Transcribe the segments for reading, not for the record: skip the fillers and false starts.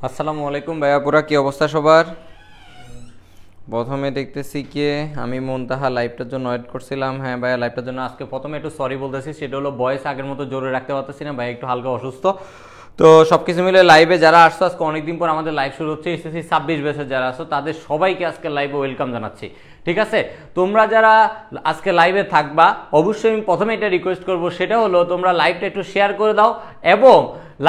আসসালামু আলাইকুম ভাইয়াপুরা, কি অবস্থা সবার? প্রথমে দেখতেছি কি আমি মুনতাহা লাইভটার জন্য ওয়েট করছিলাম। হ্যাঁ ভাইয়া, লাইভটার জন্য আজকে প্রথমে একটু সরি বলতেছি, সেটা হলো ভয়েস আগের মতো জোরে রাখতে পারতেছি না, ভাই একটু হালকা অসুস্থ। তো সব কিছু মিলে লাইভে যারা আসছো, আজকে অনেকদিন পর আমাদের লাইভ শুরু হচ্ছে, এসএসসি 26 ব্যাচের যারা আসো তাদের সবাইকে আজকে লাইভে ওয়েলকাম জানাচ্ছি। ঠিক আছে, তোমরা যারা আজকে লাইভে থাকবা অবশ্যই আমি প্রথমে এটা রিকোয়েস্ট করবো, সেটা হলো তোমরা লাইভটা একটু শেয়ার করে দাও এবং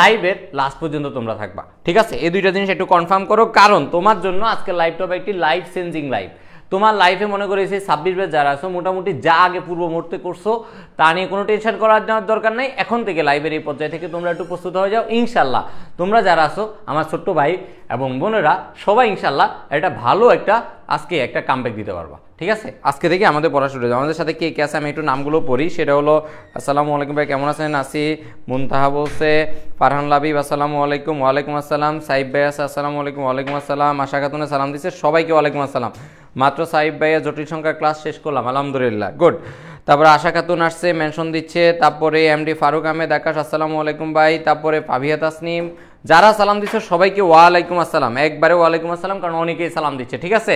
লাইভের লাস্ট পর্যন্ত তোমরা থাকবা। ঠিক আছে, এই দুইটা জিনিস একটু কনফার্ম করো, কারণ তোমার জন্য আজকে লাইভটা হবে একটি লাইফ চেঞ্জিং লাইভ। তোমার লাইফে মনে করে এসে 26 ব্যাচ যারা আছো মোটামুটি যা আগে পূর্ব মুহূর্তে করছো তা নিয়ে কোনো টেনশন করার দরকার নাই। এখন থেকে লাইভের এই পর্যায়ে থেকে তোমরা একটু প্রস্তুত হয়ে যাও। ইনশাল্লাহ তোমরা যারা আছো আমার ছোট্ট ভাই এবং বোনেরা সবাই ইনশাল্লাহ এটা ভালো একটা আজকে একটা কামব্যাক দিতে পারবা। ঠিক আছে, আজকে থেকে আমাদের পড়া শুরু হয়ে আমাদের সাথে কে কে আছে আমি একটু নামগুলো পড়ি। সেটা হলো আসসালামু আলাইকুম ভাই, কেমন আছেন? আসি মুনতাহা বলছে, ফারহান লাবিব আসসালামু আলাইকুম। ওয়ালাইকুম আসসালাম। সাইব ভাই আছে আসসালামু আলাইকুম। ওয়ালাইকুম আসসালাম। আশা খাতুনে সালাম দিচ্ছে সবাইকে, ওয়ালাইকুম আসসালাম। মাত্র সাইব ভাইয়া জটিল সংখ্যার ক্লাস শেষ করলাম, আলহামদুলিল্লাহ, গুড। তারপরে আশা খাতুন আসছে, মেনশন দিচ্ছে। তারপরে এমডি ফারুক আহমেদ আকাশ আসসালামু আলাইকুম ভাই। তারপরে ফাবিয়া তাসনিম, যারা সালাম দিচ্ছে সবাইকে ওয়ালাইকুম আসসালাম, একবারে ওয়ালাইকুম আসসালাম, কারণ অনেকেই সালাম দিচ্ছে। ঠিক আছে,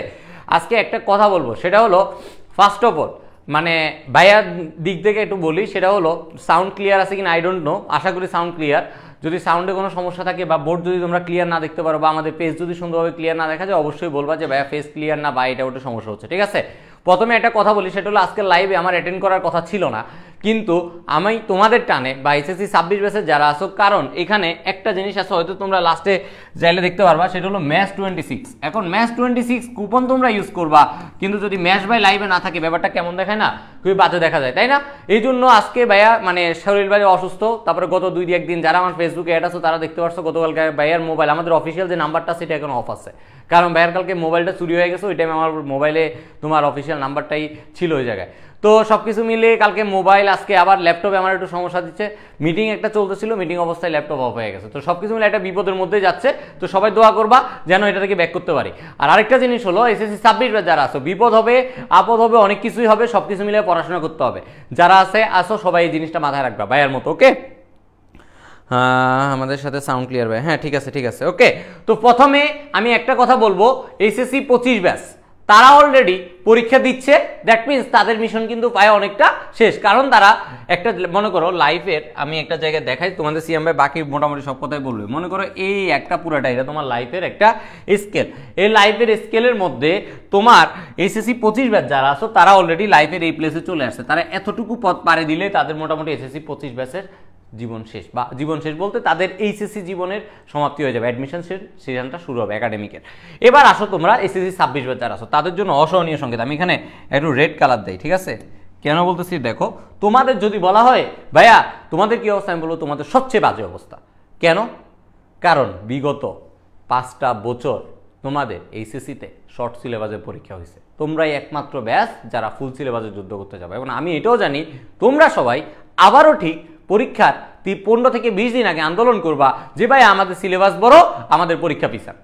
আজকে একটা কথা বলবো, সেটা হলো ফার্স্ট অফ অল মানে ভাইয়ার দিক থেকে একটু বলি, সেটা হলো সাউন্ড ক্লিয়ার আছে কিনা আই ডোন্ট নো, আশা করি সাউন্ড ক্লিয়ার। যদি সাউন্ডে কোনো সমস্যা থাকে বা বোর্ড যদি তোমরা ক্লিয়ার না দেখতে পারো বা আমাদের পেজ যদি সুন্দরভাবে ক্লিয়ার না দেখা যায়, অবশ্যই বলবা যে ভাইয়া ফেস ক্লিয়ার না বা এটা ওটা সমস্যা হচ্ছে। ঠিক আছে, প্রথমে একটা কথা বলি, সেটা হলো আজকে লাইভে আমার অ্যাটেন্ড করার কথা ছিল না, কিন্তু আমি তোমাদের টানে বা এসএসসি 26 ব্যাচের যারা আসো, কারণ এখানে একটা জিনিস আছে হয়তো তোমরা লাস্টে যাইলে দেখতে পারবা, সেটা হলো ম্যাচ 26। এখন ম্যাচ 26 কুপন তোমরা ইউজ করবা, কিন্তু যদি ম্যাচ ভাই লাইভে না থাকে ব্যাপারটা কেমন দেখায় না, খুবই বাজে দেখা যায়, তাই না? এই জন্য আজকে ভাইয়া মানে শরীর ভাই অসুস্থ। তারপরে গত 2-1 দিন যারা আমার ফেসবুকে অ্যাড আছো তারা দেখতে পারছো, গতকালকে ভাইয়ার মোবাইল আমাদের অফিসিয়াল যে নাম্বারটা সেটা এখন অফ আছে, কারণ ভাইয়ার কালকে মোবাইলটা চুরি হয়ে গেছে। ওই টাইমে আমার মোবাইলে তোমার অফিসিয়াল নাম্বারটাই ছিল ওই জায়গায়। তো সব কিছু মিলিয়ে কালকে মোবাইল, আজকে আবার ল্যাপটপে আমার একটু সমস্যা দিচ্ছে। মিটিং একটা চলতেছিল, মিটিং অবস্থায় ল্যাপটপ অফ হয়ে গেছে। তো সব কিছু মিলে একটা বিপদের মধ্যে যাচ্ছে। তো সবাই দোয়া করবা যেন এটা থেকে ব্যাক করতে পারি। আর আরেকটা জিনিস হলো এসএসসি 26 ব্যাচ যারা আসো, বিপদ হবে আপদ হবে অনেক কিছুই হবে, সব কিছু মিলে পড়াশোনা করতে হবে। যারা আসো সবাই এই জিনিসটা মাথায় রাখবা ভাইয়ার মতো, ওকে? হ্যাঁ, আমাদের সাথে সাউন্ড ক্লিয়ার ভাই, হ্যাঁ ঠিক আছে ঠিক আছে, ওকে। তো প্রথমে আমি একটা কথা বলবো, এসএসসি 25 ব্যাচ তারা অলরেডি পরীক্ষা দিচ্ছে, দ্যাট মিনস তাদের মিশন কিন্তু প্রায় অনেকটা শেষ, কারণ তারা একটা মনে করো লাইফের, আমি একটা জায়গায় দেখাই তোমাদের, সিএম ভাই বাকি মোটামুটি সব কথাই বলবে। মনে করো এই একটা পুরাটা এটা তোমার লাইফের একটা স্কেল, এই লাইফের স্কেলের মধ্যে তোমার এসএসসি 25 ব্যাচ যারা আছো তারা অলরেডি লাইফের এই প্লেসে চলে আসছে। তারা এতটুকু পথ পাড়ি দিলে তাদের মোটামুটি এসএসসি 25 ব্যাচের জীবন শেষ, বা জীবন শেষ বলতে তাদের এইচএসসি জীবনের সমাপ্তি হয়ে যাবে, অ্যাডমিশন সিজনটা শুরু হবে একাডেমিকের। এবার আসো তোমরা এসএসসি 26 ব্যাচ যারা আসো তাদের জন্য অসহনীয় সংকেত, আমি এখানে একটু রেড কালার দেই। ঠিক আছে, কেন বলতেছি দেখো, তোমাদের যদি বলা হয় ভাইয়া তোমাদের কি অবস্থা, আমি বলবো তোমাদের সবচেয়ে বাজে অবস্থা। কেন? কারণ বিগত 5টা বছর তোমাদের এইচএসসিতে শর্ট সিলেবাসের পরীক্ষা হয়েছে, তোমরাই একমাত্র ব্যাচ যারা ফুল সিলেবাসে যুদ্ধ করতে যাবে। এবং আমি এটাও জানি তোমরা সবাই আবারও ঠিক পরীক্ষার 15 থেকে 20 দিন আগে আন্দোলন করবা যে ভাই আমাদের সিলেবাস বড়, আমাদের পরীক্ষা পিছান।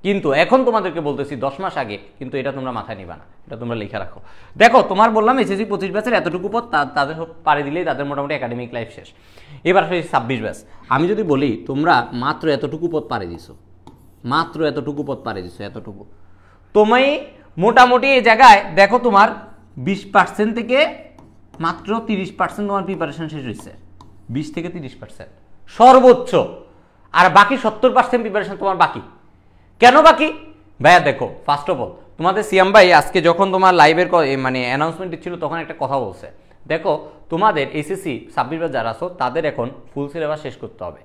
কিন্তু এখন তোমাদেরকে বলতেছি 10 মাস আগে, কিন্তু এটা তোমরা মাথায় নিবা না, এটা তোমরা লিখে রাখো। দেখো তোমার বললাম এসএসসি 25 ব্যাচের এতটুকু পথ তাদের পাড়ি দিলেই তাদের মোটামুটি একাডেমিক লাইফ শেষ। এবার আসলে 26 ব্যাচ, আমি যদি বলি তোমরা মাত্র এতটুকু পথ পাড়ি দিছো, মাত্র এতটুকু পথ পাড়ি দিছো, এতটুকু তুমি মোটামুটি এই জায়গায় দেখো তোমার 20% থেকে মাত্র 30% তোমার প্রিপারেশন শেষ হয়েছে, 20 থেকে 30% সর্বোচ্চ, আর বাকি 70% প্রিপারেশন তোমার বাকি। কেন বাকি ভাইয়া? দেখো ফার্স্ট অফ অল তোমাদের সিএম ভাই আজকে যখন তোমার লাইভের মানে অ্যানাউন্সমেন্ট দিচ্ছিল তখন একটা কথা বলছে, দেখো তোমাদের এসএসসি 26 ব্যাচ যারা আছো তাদের এখন ফুল সিলেবাস শেষ করতে হবে,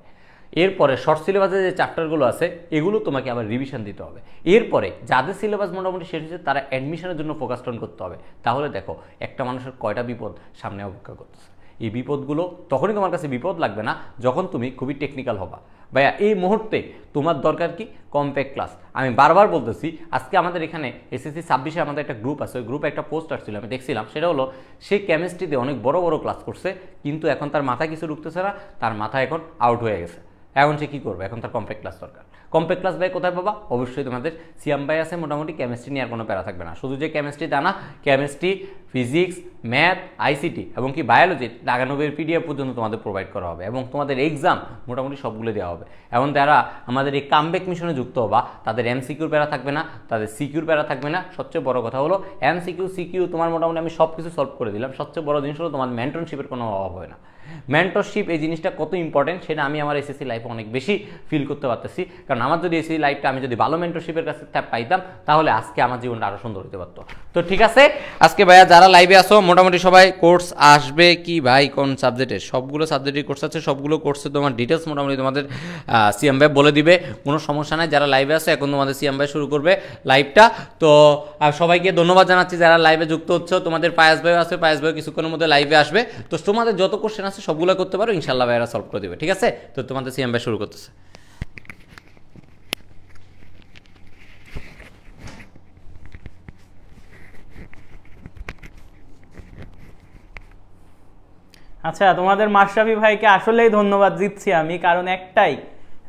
এরপরে শর্ট সিলেবাসে যে চ্যাপ্টারগুলো আছে এগুলো তোমাকে আবার রিভিশন দিতে হবে, এরপরে যাদের সিলেবাস মোটামুটি শেষ হয়েছে তারা অ্যাডমিশনের জন্য ফোকাস অন করতে হবে। তাহলে দেখো একটা মানুষের কয়টা বিপদ সামনে অপেক্ষা করতেছে। এই বিপদগুলো তখনই তোমার কাছে বিপদ লাগবে না যখন তুমি খুবই টেকনিক্যাল হবা। ভাইয়া এই মুহূর্তে তোমার দরকার কি? Compact class. আমি বারবার বলতেছি, আজকে আমাদের এখানে এসএসসি 26-এ আমাদের একটা গ্রুপ আছে, ওই গ্রুপে একটা পোস্ট আসছিল আমি দেখছিলাম, সেটা হলো সে কেমিস্ট্রিতে অনেক বড় বড় ক্লাস করছে, কিন্তু এখন তার মাথায় কিছু ঢুকতেছে না, তার মাথা এখন আউট হয়ে গেছে। এখন সে কী করবে? এখন তার কম্প্যাক্ট ক্লাস দরকার। কম্প্যাক্ট ক্লাস ভাই কোথায় পাবা? অবশ্যই তোমাদের সিয়াম ভাই আছে, মোটামুটি কেমিস্ট্রি নিয়ে আর কোনো প্যারা থাকবে না। শুধু যে কেমিস্ট্রি তা না, কেমিস্ট্রি, ফিজিক্স, ম্যাথ, আইসিটি এবং কি বায়োলজি 99 পিডিএফ পর্যন্ত তোমাদের প্রোভাইড করা হবে এবং তোমাদের এক্সাম মোটামুটি সবগুলো দেওয়া হবে। এবং যারা আমাদের এই কামব্যাক মিশনে যুক্ত হবা তাদের এমসিকিউর প্যারা থাকবে না, তাদের সিকিউর প্যারা থাকবে না। সবচেয়ে বড় কথা হলো এমসিকিউ সিকিউ তোমার মোটামুটি আমি সব কিছু সলভ করে দিলাম। সবচেয়ে বড় জিনিস হলো তোমার মেন্টরশিপের কোনো অভাব হয় না। মেন্টরশিপ এই জিনিসটা কত ইম্পর্টেন্ট সেটা আমি আমার এসএসসি লাইফে অনেক বেশি ফিল করতে পারতেছি, কারণ আমার যদি এসএসসি লাইফটা আমি যদি ভালো মেন্টরশিপের কাছে পাইতাম তাহলে আজকে আমার জীবনটা আরও সুন্দর হতে পারতো। তো ঠিক আছে, আজকে ভাইয়া যারা লাইভে আসো মোটামুটি সবাই কোর্স আসবে কি ভাই কোন সাবজেক্টের? সবগুলো সাবজেক্টের কোর্স আছে, সবগুলো কোর্সে তোমার ডিটেলস মোটামুটি তোমাদের সিএম ভাই বলে দিবে, কোনো সমস্যা নাই। যারা লাইভে আসো এখন তোমাদের সিএম ভাই শুরু করবে লাইভটা। তো সবাইকে ধন্যবাদ জানাচ্ছি যারা লাইভে যুক্ত হচ্ছে। তোমাদের পায়াস ভাই আছে, পায়াস ভাই কিছুক্ষণের মধ্যে লাইভে আসবে। তো তোমাদের যত কোশ্চেন আছে সবগুলো করতে পারো, ইনশাল্লাহ ভাইরা সলভ করে দেবে। ঠিক আছে, তো তোমাদের সিএম ভাই শুরু করতেছে। আচ্ছা, তোমাদের মাশরাফি ভাইকে আসলেই ধন্যবাদ দিচ্ছি আমি, কারণ একটাই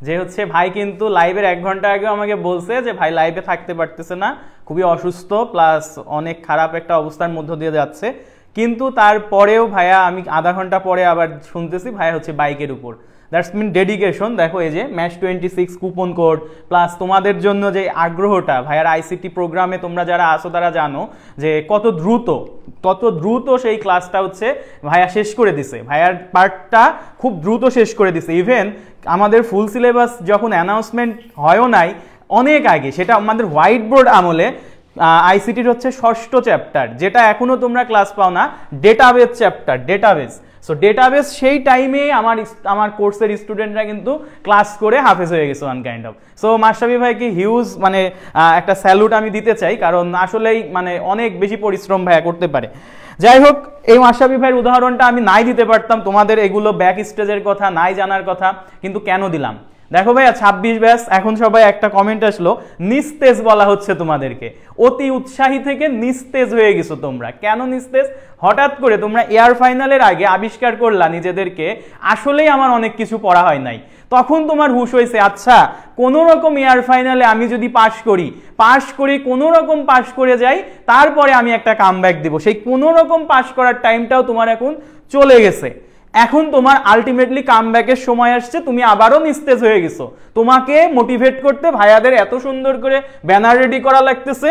যে হচ্ছে ভাই কিন্তু লাইভের 1 ঘন্টা আগেও আমাকে বলছে যে ভাই লাইভে থাকতে পারতেছে না, খুবই অসুস্থ, প্লাস অনেক খারাপ একটা অবস্থার মধ্য দিয়ে যাচ্ছে। কিন্তু তারপরেও ভাইয়া আমি আধা ঘন্টা পরে আবার শুনতেছি ভাইয়া হচ্ছে বাইকের উপর। That's mean dedication. দেখো এই যে ম্যাচ 26 কুপন কোড, প্লাস তোমাদের জন্য যে আগ্রহটা, ভাইয়ার আইসিটি প্রোগ্রামে তোমরা যারা আসো তারা জানো যে কত দ্রুত সেই ক্লাসটা হচ্ছে ভাইয়া শেষ করে দিছে। ভাইয়ার পার্টটা খুব দ্রুত শেষ করে দিছে। ইভেন আমাদের ফুল সিলেবাস যখন অ্যানাউন্সমেন্ট হয়ও নাই অনেক আগে, সেটা আমাদের হোয়াইট বোর্ড আমলে আইসিটির হচ্ছে 6ষ্ঠ চ্যাপ্টার, যেটা এখনো তোমরা ক্লাস পাও না, database chapter, database. So database সেই টাইমে আমার কোর্সের স্টুডেন্টরা কিন্তু ক্লাস করে হাফেজ হয়ে গেছে one kind of. So Mashrafe ভাইকে হিউজ মানে একটা স্যালুট আমি দিতে চাই, কারণ আসলেই মানে অনেক বেশি পরিশ্রম ভাইয়া করতে পারে। যাই হোক, এই মাশরাফি ভাইয়ের উদাহরণটা আমি নাই দিতে পারতাম, তোমাদের এগুলো ব্যাক স্টেজের কথা নাই জানার কথা, কিন্তু কেন দিলাম? দেখো ভাইয়া 26 ব্যাচ, এখন সবাই একটা কমেন্ট আসলো নিস্তেজ বলা হচ্ছে তোমাদেরকে, অতি উৎসাহী থেকে নিস্তেজ হয়ে গেছো তোমরা। কেন নিস্তেজ? হঠাৎ করে তোমরা এয়ার ফাইনালের আগে আবিষ্কার করলা নিজেদেরকে আসলেই আমার অনেক কিছু পড়া হয় নাই। তখন তোমার হুশ হয়েছে, আচ্ছা কোনো রকম এয়ার ফাইনালে আমি যদি পাশ করি কোনো রকম পাশ করে যাই, তারপরে আমি একটা কামব্যাক দিব। সেই কোনো রকম পাশ করার টাইমটাও তোমার এখন চলে গেছে। এখন তোমার আলটিমেটলি কামব্যাকের সময় আসছে, তুমি আবারও নিস্তেজ হয়ে গেছো। তোমাকে মোটিভেট করতে ভাইয়াদের এত সুন্দর করে ব্যানার রেডি করা লাগতেছে,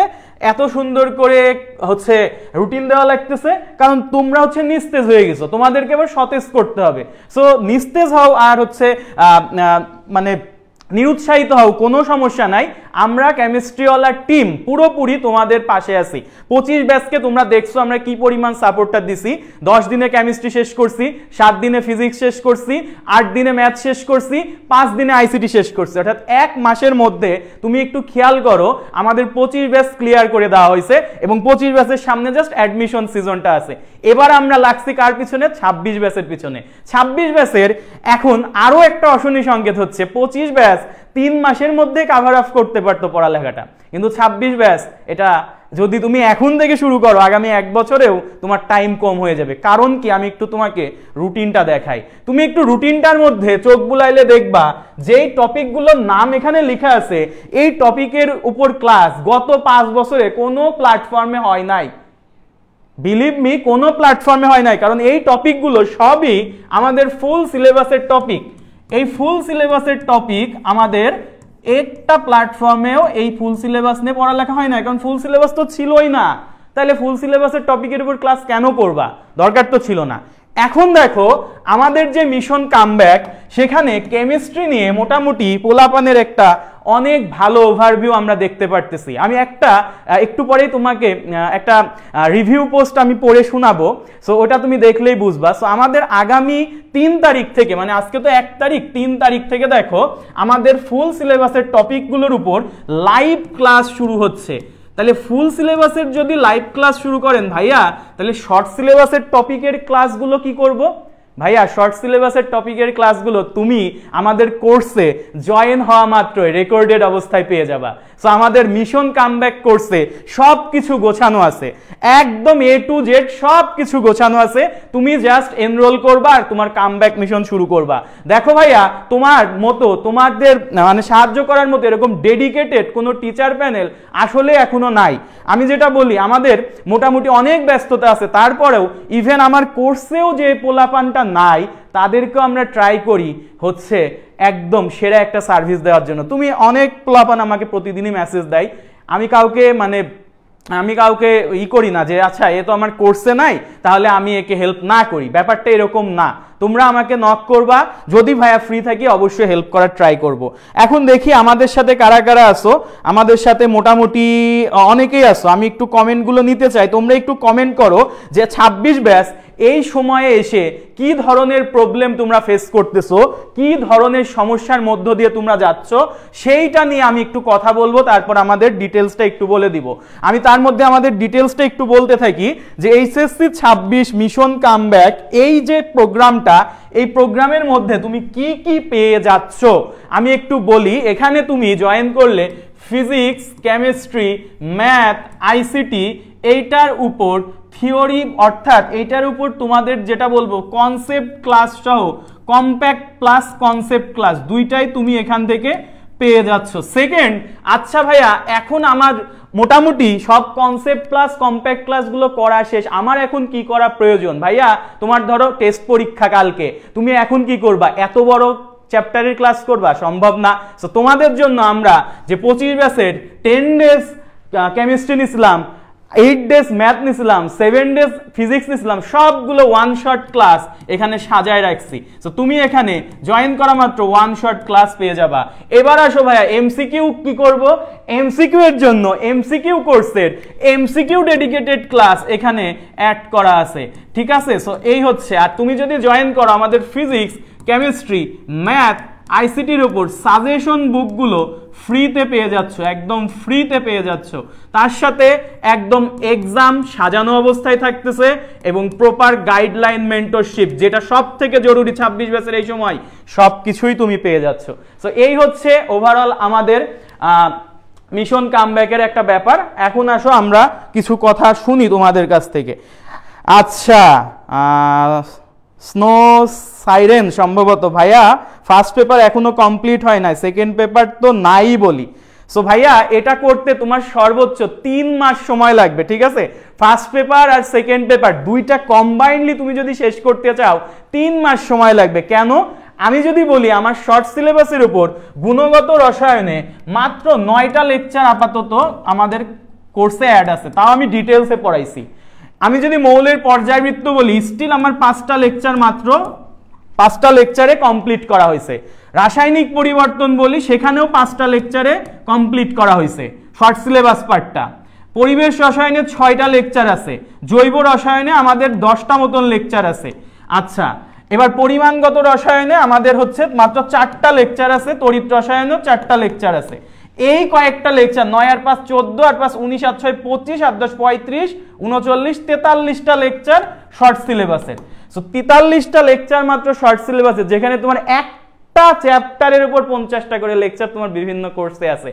এত সুন্দর করে হচ্ছে রুটিন দেওয়া লাগতেছে, কারণ তোমরা হচ্ছে নিস্তেজ হয়ে গেছো, তোমাদেরকে এবার সতেজ করতে হবে। সো নিস্তেজ হও আর হচ্ছে মানে নিরুৎসাহিত হও, কোনো সমস্যা নাই। আমরা কেমিস্ট্রিওয়ালা টিম পুরোপুরি তোমাদের পাশে আছি। 25 ব্যাচকে তোমরা দেখছো আমরা কি পরিমাণ সাপোর্টটা দিছি। 10 দিনে কেমিস্ট্রি শেষ করছি, 7 দিনে ফিজিক্স শেষ করছি, 8 দিনে ম্যাথ শেষ করছি, 5 দিনে আইসিটি শেষ করছি। অর্থাৎ 1 মাসের মধ্যে তুমি একটু খেয়াল করো আমাদের 25 ব্যাচ ক্লিয়ার করে দেওয়া হয়েছে এবং 25 ব্যাচের সামনে জাস্ট অ্যাডমিশন সিজনটা আছে। এবার আমরা লাগছি কার পিছনে? 26 ব্যাচের পিছনে। 26 ব্যাচের এখন আরো একটা অশনি সংকেত হচ্ছে, 25 ব্যাচ 3 মাসের মধ্যে কাভার আপ করতে পারতো পড়ালেখাটা, কিন্তু 26 ব্যাচ এটা যদি তুমি এখন থেকে শুরু করো আগামী 1 বছরেও তোমার টাইম কম হয়ে যাবে। কারণ কি? আমি একটু তোমাকে রুটিনটা দেখাই। তুমি একটু রুটিনটার মধ্যে চোখ বুলাইলে দেখবা যেই টপিকগুলোর নাম এখানে লেখা আছে, এই টপিকের উপর ক্লাস গত 5 বছরে কোনো প্ল্যাটফর্মে হয় নাই। বিলিভ মি, কোনো প্ল্যাটফর্মে হয় নাই, কারণ এই টপিকগুলো সবই আমাদের ফুল সিলেবাসের টপিক। এই ফুল সিলেবাসের টপিক আমাদের একটা প্ল্যাটফর্মেও এই ফুল সিলেবাস নিয়ে পড়ালেখা হয় না, কারণ ফুল সিলেবাস তো ছিলই না। তাহলে ফুল সিলেবাসের টপিকের উপর ক্লাস কেন করবা? দরকার তো ছিল না। এখন দেখো আমাদের যে মিশন কামব্যাক, সেখানে কেমিস্ট্রি নিয়ে মোটামুটি পোলাপানের একটা অনেক ভালো ওভারভিউ আমরা দেখতে পারতেছি। আমি একটু পরেই তোমাকে একটা রিভিউ পোস্ট আমি পড়ে শোনাবো, সো ওটা তুমি দেখলেই বুঝবা। সো আমাদের আগামী 3 তারিখ থেকে, মানে আজকে তো 1 তারিখ, 3 তারিখ থেকে দেখো আমাদের ফুল সিলেবাসের টপিকগুলোর উপর লাইভ ক্লাস শুরু হচ্ছে। তাহলে ফুল সিলেবাসের যদি লাইভ ক্লাস শুরু করেন ভাইয়া, তাহলে শর্ট সিলেবাসের টপিকের ক্লাসগুলো কি করব? ভাইয়া শর্ট সিলেবাসের টপিকের ক্লাসগুলো তুমি আমাদের কোর্সে জয়েন হওয়া মাত্রই রেকর্ডেড অবস্থায় পেয়ে যাবা। সো আমাদের মিশন কামব্যাক কোর্সে সব কিছু গোছানো আছে, একদম A to Z সব কিছু গোছানো আছে। তুমি জাস্ট এনরোল করবা আর তোমার কামব্যাক মিশন শুরু করবা। দেখো ভাইয়া, তোমার মতো তোমাদের মানে সাহায্য করার মতো এরকম ডেডিকেটেড কোনো টিচার প্যানেল আসলে এখনো নাই। আমি যেটা বলি, আমাদের মোটামুটি অনেক ব্যস্ততা আছে, তারপরেও ইভেন আমার কোর্সেও যে পোলাপানটা নাই তাদেরকেও আমরা ট্রাই করি হচ্ছে একদম সেরা একটা সার্ভিস দেওয়ার জন্য। তুমি অনেক পোলাপান আমাকে প্রতিদিনই মেসেজ দেয়, আমি কাউকে করি না যে আচ্ছা এ তো আমার কোর্সে নাই তাহলে আমি একে হেল্প না করি, ব্যাপারটা এরকম না। তোমরা আমাকে নক করবা, যদি ভাইয়া ফ্রি থাকি অবশ্যই হেল্প করার ট্রাই করব। এখন দেখি আমাদের সাথে কারা কারা আসো। আমাদের সাথে মোটামুটি অনেকেই আসো, আমি একটু কমেন্টগুলো নিতে চাই। তোমরা একটু কমেন্ট করো যে 26 ব্যাচ এই সময়ে এসে কি ধরনের প্রবলেম তোমরা ফেস করতেছো, কি ধরনের সমস্যার মধ্য দিয়ে তোমরা যাচ্ছ, সেইটা নিয়ে আমি একটু কথা বলবো, তারপর আমাদের ডিটেলসটা একটু বলে দিব। আমি তার মধ্যে আমাদের ডিটেলসটা একটু বলতে থাকি যে এইচএসসি 26 মিশন কামব্যাক এই যে প্রোগ্রামটা, এই প্রোগ্রামের মধ্যে তুমি কি কি পেয়ে যাচ্ছ আমি একটু বলি। এখানে তুমি জয়েন করলে ফিজিক্স, কেমিস্ট্রি, ম্যাথ, আইসিটি এইটার উপর থিওরি, অর্থাৎ এইটার উপর তোমাদের যেটা বলবো কনসেপ্ট ক্লাস সহ কম্প্যাক্ট প্লাস কনসেপ্ট ক্লাস দুইটাই তুমি এখান থেকে পেয়ে যাচ্ছ। সেকেন্ড, আচ্ছা ভাইয়া এখন আমার মোটামুটি সব কনসেপ্ট প্লাস কম্প্যাক্ট ক্লাসগুলো করা শেষ, আমার এখন কি করা প্রয়োজন? ভাইয়া তোমার ধরো টেস্ট পরীক্ষা কালকে, তুমি এখন কি করবা? এত বড় চ্যাপ্টারের ক্লাস করবা? সম্ভব না। সো তোমাদের জন্য আমরা যে 25 ব্যাচের 10 ডেজ কেমিস্ট্রি নিছিলাম, 8 ডেজ ম্যাথ নিছিলাম, 7 ডেজ ফিজিক্স নিছিলাম, সবগুলো ওয়ান শট ক্লাস এখানে সাজায় রাখছি। সো তুমি এখানে জয়েন করা মাত্র ওয়ান শট ক্লাস পেয়ে যাবা। এবার আসো ভাইয়া এমসিকিউ কি করব? এমসিকিউ এর জন্য এমসিকিউ কোর্সের এমসিকিউ ডেডিকেটেড ক্লাস এখানে অ্যাড করা আছে, ঠিক আছে? সো এই হচ্ছে। আর তুমি যদি জয়েন করো আমাদের ফিজিক্স, কেমিস্ট্রি, ম্যাথ, আইসিটির উপর সাজেশন বুকগুলো ফ্রিতে পেয়ে যাচ্ছ, একদম ফ্রিতে পেয়ে যাচ্ছ। তার সাথে একদম এক্সাম সাজানো অবস্থায় থাকতেছে এবং প্রপার গাইডলাইন মেন্টরশিপ, যেটা সব থেকে জরুরি 26 ব্যাচের এই সময়, সব কিছুই তুমি পেয়ে যাচ্ছ। সো এই হচ্ছে ওভারঅল আমাদের মিশন কামব্যাকের একটা ব্যাপার। এখন আসো আমরা কিছু কথা শুনি তোমাদের কাছ থেকে। আচ্ছা, স্নো সাইরেন সম্ভবত, ভাইয়া ফার্স্ট পেপার এখনো কমপ্লিট হয় না, সেকেন্ড পেপার তো নাই বলি। সো ভাইয়া এটা করতে তোমার সর্বোচ্চ 3 মাস সময় লাগবে, ঠিক আছে? ফার্স্ট পেপার আর সেকেন্ড পেপার দুইটা কম্বাইনলি তুমি যদি শেষ করতে চাও 3 মাস সময় লাগবে। কেন? আমি যদি বলি আমার শর্ট সিলেবাসের উপর গুণগত রসায়নে মাত্র 9টা লেকচার আপাতত আমাদের কোর্সে অ্যাড আছে, তাও আমি ডিটেলসে পড়াইছি। আমি যদি মৌলের পর্যায়বৃত্ত বলি, স্টিল আমার 5টা লেকচার মাত্র 5টা লেকচারে কমপ্লিট করা হয়েছে। রাসায়নিক পরিবর্তন বলি, সেখানেও 5টা লেকচারে কমপ্লিট করা হয়েছে শর্ট সিলেবাস পার্টটা। পরিবেশ রসায়নে 6টা লেকচার আছে, জৈব রসায়নে আমাদের 10টা মতন লেকচার আছে। আচ্ছা, এবার পরিমাণগত রসায়নে আমাদের হচ্ছে মাত্র 4টা লেকচার আছে, তড়িৎ রসায়নেও 4টা লেকচার আছে। এই কয়েকটা লেকচার 9 আর 5 14 আর 5 19 আর 6 25 আর 10 35 39 43টা লেকচার শর্ট সিলেবাসের। সো 43টা লেকচার মাত্র শর্ট সিলেবাসে, যেখানে তোমার একটা চ্যাপ্টারের উপর 50টা করে লেকচার তোমার বিভিন্ন কোর্সে আছে।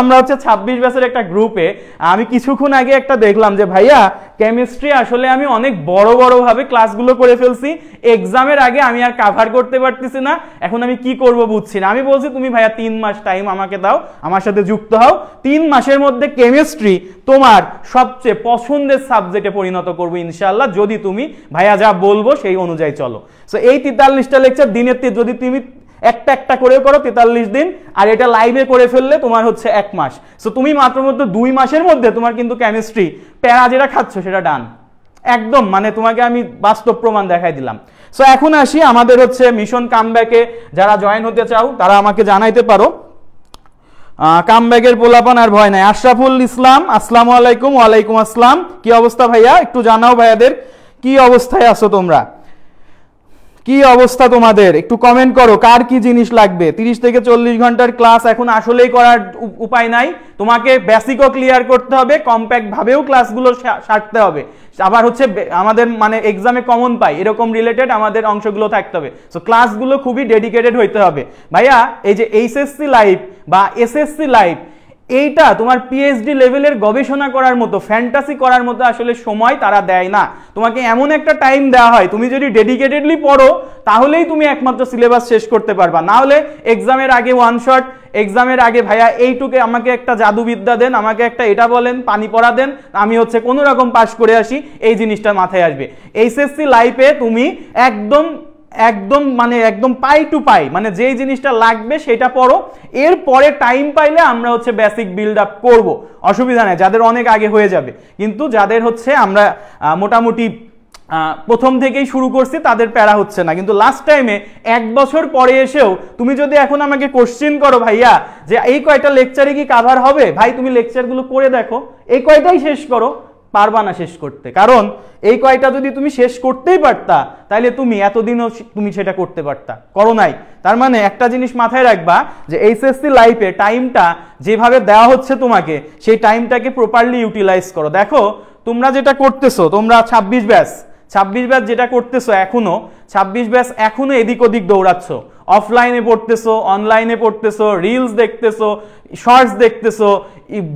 আমরা হচ্ছে 26 ব্যাচের একটা গ্রুপে আমি কিছুক্ষণ আগে একটা দেখলাম যে ভাইয়া কেমিস্ট্রি আসলে আমি অনেক বড় ভাবে ক্লাসগুলো করে ফেলছি, এক্সামের আগে আমি আর কভার করতে পারতেছি না, এখন আমি কি করব বুঝছি না। আমি বলছি তুমি ভাইয়া 3 মাস টাইম আমাকে দাও, আমার সাথে যুক্ত হও, 3 মাসের মধ্যে কেমিস্ট্রি তোমার সবচেয়ে পছন্দের সাবজেক্টে পরিণত করবো ইনশাআল্লাহ, যদি তুমি ভাইয়া যা বলবো সেই অনুযায়ী চলো। সো এই 43টা লেকচার দিনের যদি তুমি একটা করে করো 43 দিন, আর এটা লাইভে করে ফেললে তোমার হচ্ছে 1 মাস। সো তুমি মাত্র 2 মাসের মধ্যে তোমার কিন্তু কেমিস্ট্রি প্যারা যেটা খাচ্ছ সেটা ডান একদম, মানে তোমাকে আমি বাস্তব প্রমাণ দেখাই দিলাম। সো এখন আসি আমাদের হচ্ছে মিশন কামব্যাকে যারা জয়েন হতে চাও তারা আমাকে জানাইতে পারো। কামব্যাকের পোলাপান আর ভয় নাই। আশরাফুল ইসলাম, আসসালামু আলাইকুম। ওয়ালাইকুম আসসালাম। কি অবস্থা ভাইয়া? একটু জানাও ভাইয়াদের কি অবস্থায় আছো তোমরা, কি অবস্থা তোমাদের, একটু কমেন্ট করো কার কি জিনিস লাগবে। 30 থেকে 40 ঘন্টার ক্লাস এখন আসলেই করার উপায় নাই, তোমাকে বেসিকও ক্লিয়ার করতে হবে, কম্প্যাক্ট ভাবেও ক্লাসগুলো সারতে হবে। আবার হচ্ছে আমাদের মানে এক্সামে কমন পাই, এরকম রিলেটেড আমাদের অংশগুলো থাকতে হবে। সো ক্লাসগুলো খুবই ডেডিকেটেড হইতে হবে ভাইয়া। এই যে এইচএসসি লাইভ বা এসএসসি লাইভ, এইটা তোমার পিএইচডি লেভেলের গবেষণা করার মতো, ফ্যান্টাসি করার মতো আসলে সময় তারা দেয় না। তোমাকে এমন একটা টাইম দেওয়া হয়, তুমি যদি ডেডিকেটেডলি পড়ো তাহলেই তুমি একমাত্র সিলেবাস শেষ করতে পারবা, না হলে এক্সামের আগে ওয়ান শট, এক্সামের আগে ভাইয়া এইটুকে আমাকে একটা জাদুবিদ্যা দেন, আমাকে একটা এটা বলেন, পানি পড়া দেন, আমি হচ্ছে কোনো রকম পাস করে আসি, এই জিনিসটা মাথায় আসবে। এইচএসসি লাইফে তুমি একদম একদম মানে একদম পাই টু পাই, মানে যেই জিনিসটা লাগবে সেটা পড়ো, এরপরে টাইম পাইলে আমরা হচ্ছে বেসিক বিল্ড আপ করবো, অসুবিধা নেই, যাদের অনেক আগে হয়ে যাবে। কিন্তু যাদের হচ্ছে আমরা মোটামুটি প্রথম থেকেই শুরু করছি তাদের প্যারা হচ্ছে না। কিন্তু লাস্ট টাইমে 1 বছর পরে এসেও তুমি যদি এখন আমাকে কোশ্চেন করো ভাইয়া যে এই কয়টা লেকচারে কি কাভার হবে, ভাই তুমি লেকচারগুলো করে দেখো, এই কয়টাই শেষ করো, পারবা না শেষ করতে। কারণ এই কয়টা যদি তুমি শেষ করতেই পারতা তাহলে তুমি এতদিনও তুমি সেটা করতে পারতা, করো নাই। তার মানে একটা জিনিস মাথায় রাখবা যে এইচএসসি লাইফে টাইমটা যেভাবে দেওয়া হচ্ছে তোমাকে, সেই টাইমটাকে প্রপারলি ইউটিলাইজ করো। দেখো তোমরা যেটা করতেছো, তোমরা 26 ব্যাচ যেটা করতেছো, এখনো 26 ব্যাচ এখনো এদিক ওদিক দৌড়াচ্ছ, অফলাইনে পড়তেছো, অনলাইনে পড়তেছো, রিলস দেখতেছো, শর্টস দেখতেছো,